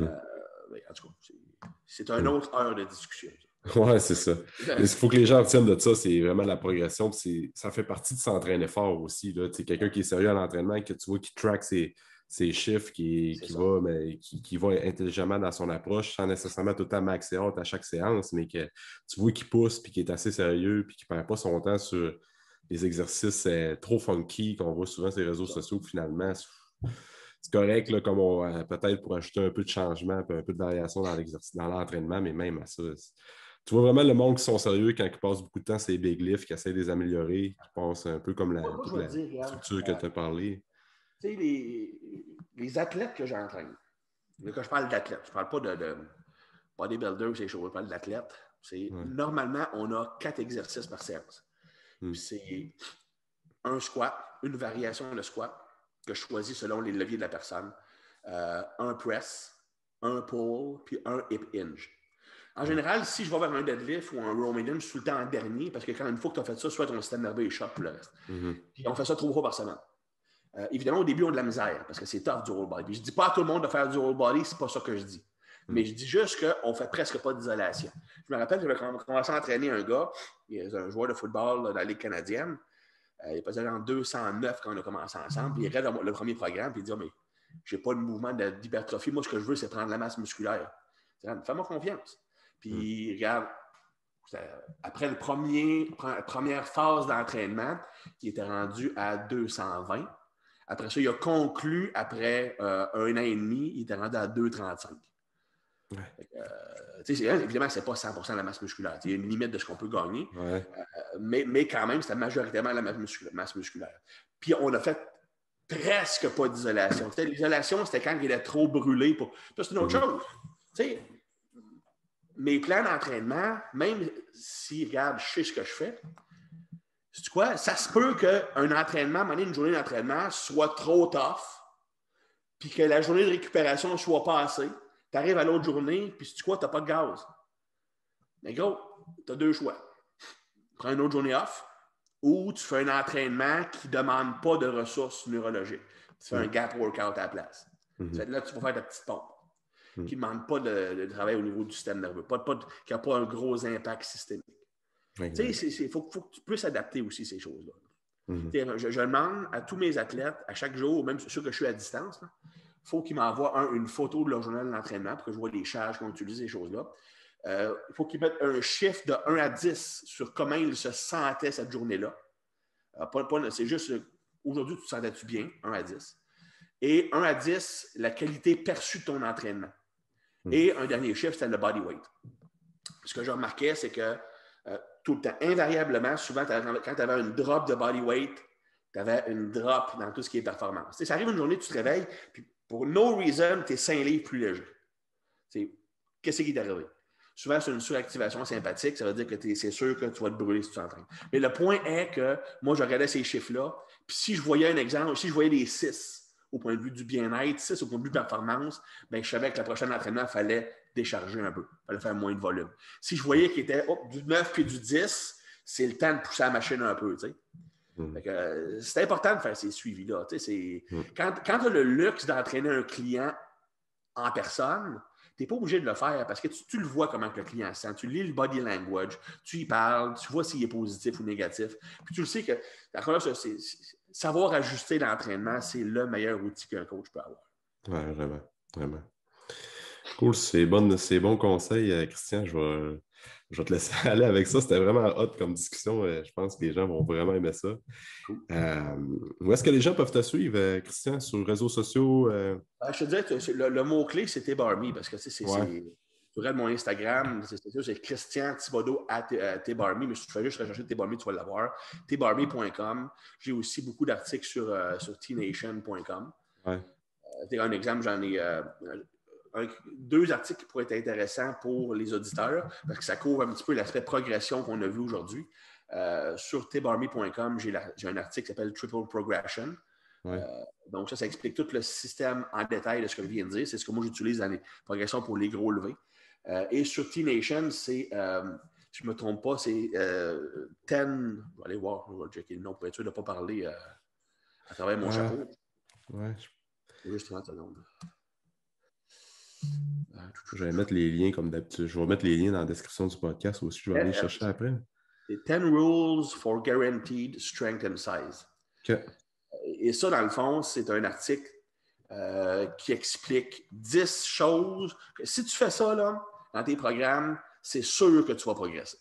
tout cas, c'est une autre heure de discussion. Oui, c'est ça. Il faut que les gens retiennent de ça, c'est vraiment la progression. Ça fait partie de s'entraîner fort aussi. Quelqu'un qui est sérieux à l'entraînement, que tu vois qui track ses chiffres, qui va intelligemment dans son approche, sans nécessairement tout le temps max out à chaque séance, mais que tu vois qu'il pousse, puis qu'il est assez sérieux, puis qu'il ne perd pas son temps sur des exercices trop funky qu'on voit souvent sur les réseaux sociaux, finalement, c'est correct, là, comme peut-être pour ajouter un peu de changement, un peu de variation dans l'entraînement, mais même à ça. Tu vois vraiment le monde qui sont sérieux quand ils passent beaucoup de temps sur les big lifts, qui essaient de les améliorer, qui pensent un peu comme la structure que tu as parlé. Tu sais, les athlètes que j'entraîne, quand je parle d'athlètes, je ne parle pas de bodybuilder ou ces choses, je parle d'athlètes. Normalement, on a 4 exercices par séance. C'est un squat, une variation de squat que je choisis selon les leviers de la personne, un press, un pull, puis un hip hinge. En général, si je vais vers un deadlift ou un row medium, je suis tout le temps en dernier parce que quand une fois que tu as fait ça, soit ton système nerveux est choc pour le reste. Puis on fait ça 3 fois par semaine. Évidemment, au début, on a de la misère parce que c'est tough du roll body. Puis je ne dis pas à tout le monde de faire du roll body, c'est pas ça que je dis. Mais je dis juste qu'on ne fait presque pas d'isolation. Je me rappelle que j'avais commencé à entraîner un gars, il est un joueur de football dans la Ligue canadienne. Il pesait en 209 quand on a commencé ensemble. Puis il regarde le premier programme, puis il dit mais j'ai pas de mouvement d'hypertrophie. Moi, ce que je veux, c'est prendre la masse musculaire. Fais-moi confiance. Puis regarde, après la première phase d'entraînement, il était rendu à 220. Après ça, il a conclu après 1 an et demi, il était rendu à 235. Ouais. Évidemment, ce n'est pas 100% de la masse musculaire. Il y a une limite de ce qu'on peut gagner. Ouais. Mais quand même, c'était majoritairement la masse musculaire. Puis on a fait presque pas d'isolation. L'isolation, c'était quand il était trop brûlé. C'est une autre chose. T'sais, mes plans d'entraînement, même si, regarde, je sais ce que je fais, sais-tu quoi? Ça se peut qu'un entraînement, une journée d'entraînement, soit trop tough, puis que la journée de récupération ne soit pas assez. Tu arrives à l'autre journée, puis sais-tu quoi? Tu n'as pas de gaz. Mais gros, tu as 2 choix. Prends une autre journée off, ou tu fais un entraînement qui ne demande pas de ressources neurologiques. Tu fais un gap workout à la place. Là, tu vas faire ta petite pompe. Qui ne demande pas de travail au niveau du système nerveux, qui n'a pas un gros impact systémique. Tu sais, il faut que tu puisses adapter aussi ces choses-là. Je demande à tous mes athlètes, à chaque jour, même ceux que je suis à distance, il faut qu'ils m'envoient une photo de leur journal d'entraînement pour que je vois les charges, qu'on utilise ces choses-là. Il faut qu'ils mettent un chiffre de 1 à 10 sur comment ils se sentaient cette journée-là. C'est juste, aujourd'hui, tu te sentais-tu bien? 1 à 10. Et 1 à 10, la qualité perçue de ton entraînement. Et un dernier chiffre, c'était le body weight. Ce que je remarquais, c'est que tout le temps, invariablement, souvent, quand tu avais une drop de body weight, tu avais une drop dans tout ce qui est performance. T'sais, ça arrive une journée, tu te réveilles, puis pour no reason, tu es 5 livres plus léger. Qu'est-ce qui t'est arrivé? Souvent, c'est une suractivation sympathique, ça veut dire que c'est sûr que tu vas te brûler si tu t'entraînes. Mais le point est que moi, je regardais ces chiffres-là, puis si je voyais un exemple, si je voyais des 6 au point de vue du bien-être, 6 au point de vue performance, bien, je savais que le prochain entraînement, il fallait décharger un peu. Il fallait faire moins de volume. Si je voyais qu'il était du 9 puis du 10, c'est le temps de pousser la machine un peu. C'est important de faire ces suivis-là. Quand tu as le luxe d'entraîner un client en personne, tu n'es pas obligé de le faire parce que tu le vois comment le client se sent. Tu lis le body language, tu y parles, tu vois s'il est positif ou négatif. Puis tu le sais que, encore là, savoir ajuster l'entraînement, c'est le meilleur outil qu'un coach peut avoir. Oui, vraiment, vraiment. Cool, c'est bon conseil, Christian. Je vais te laisser aller avec ça. C'était vraiment hot comme discussion. Je pense que les gens vont vraiment aimer ça. Cool. Où est-ce que les gens peuvent te suivre, Christian, sur les réseaux sociaux? Je te dirais que le mot-clé, c'est T-Barmy, parce que tu regardes mon Instagram, c'est Christian Thibodeau @T-Barmy, mais si tu fais juste rechercher T-Barmy, tu vas l'avoir. Tbarmy.com. J'ai aussi beaucoup d'articles sur tnation.com. Ouais. Un exemple, j'en ai 2 articles qui pourraient être intéressants pour les auditeurs, parce que ça couvre un petit peu l'aspect progression qu'on a vu aujourd'hui. Sur tbarmy.com, j'ai un article qui s'appelle Triple Progression. Ouais. Donc, ça explique tout le système en détail de ce que je viens de dire. C'est ce que moi, j'utilise dans les progressions pour les gros levés. Et sur T-Nation, c'est, si je ne me trompe pas, c'est 10... Je vais aller voir, je vais checker le nom pour être sûr de ne pas parler à travers mon chapeau. Ouais. Juste 30 secondes. Je vais mettre les liens comme d'habitude. Je vais mettre les liens dans la description du podcast aussi. Je vais aller les chercher après. C'est 10 Rules for Guaranteed Strength and Size. OK. Et ça, dans le fond, c'est un article qui explique 10 choses. Si tu fais ça là, dans tes programmes, c'est sûr que tu vas progresser.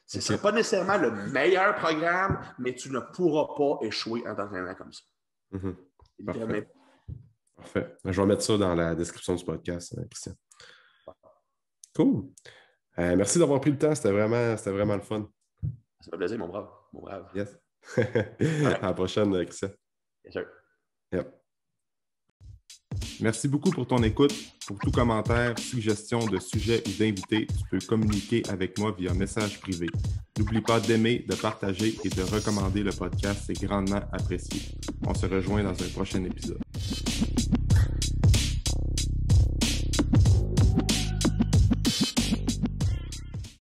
Ce ne sera pas nécessairement le meilleur programme, mais tu ne pourras pas échouer en t'entraînant comme ça. Parfait. Je vais mettre ça dans la description du podcast, Christian. Cool. Merci d'avoir pris le temps. C'était vraiment le fun. Ça fait plaisir, mon brave. Yes. À la prochaine, Christian. Bien sûr. Yep. Merci beaucoup pour ton écoute. Pour tout commentaire, suggestion de sujet ou d'invité, tu peux communiquer avec moi via message privé. N'oublie pas d'aimer, de partager et de recommander le podcast. C'est grandement apprécié. On se rejoint dans un prochain épisode.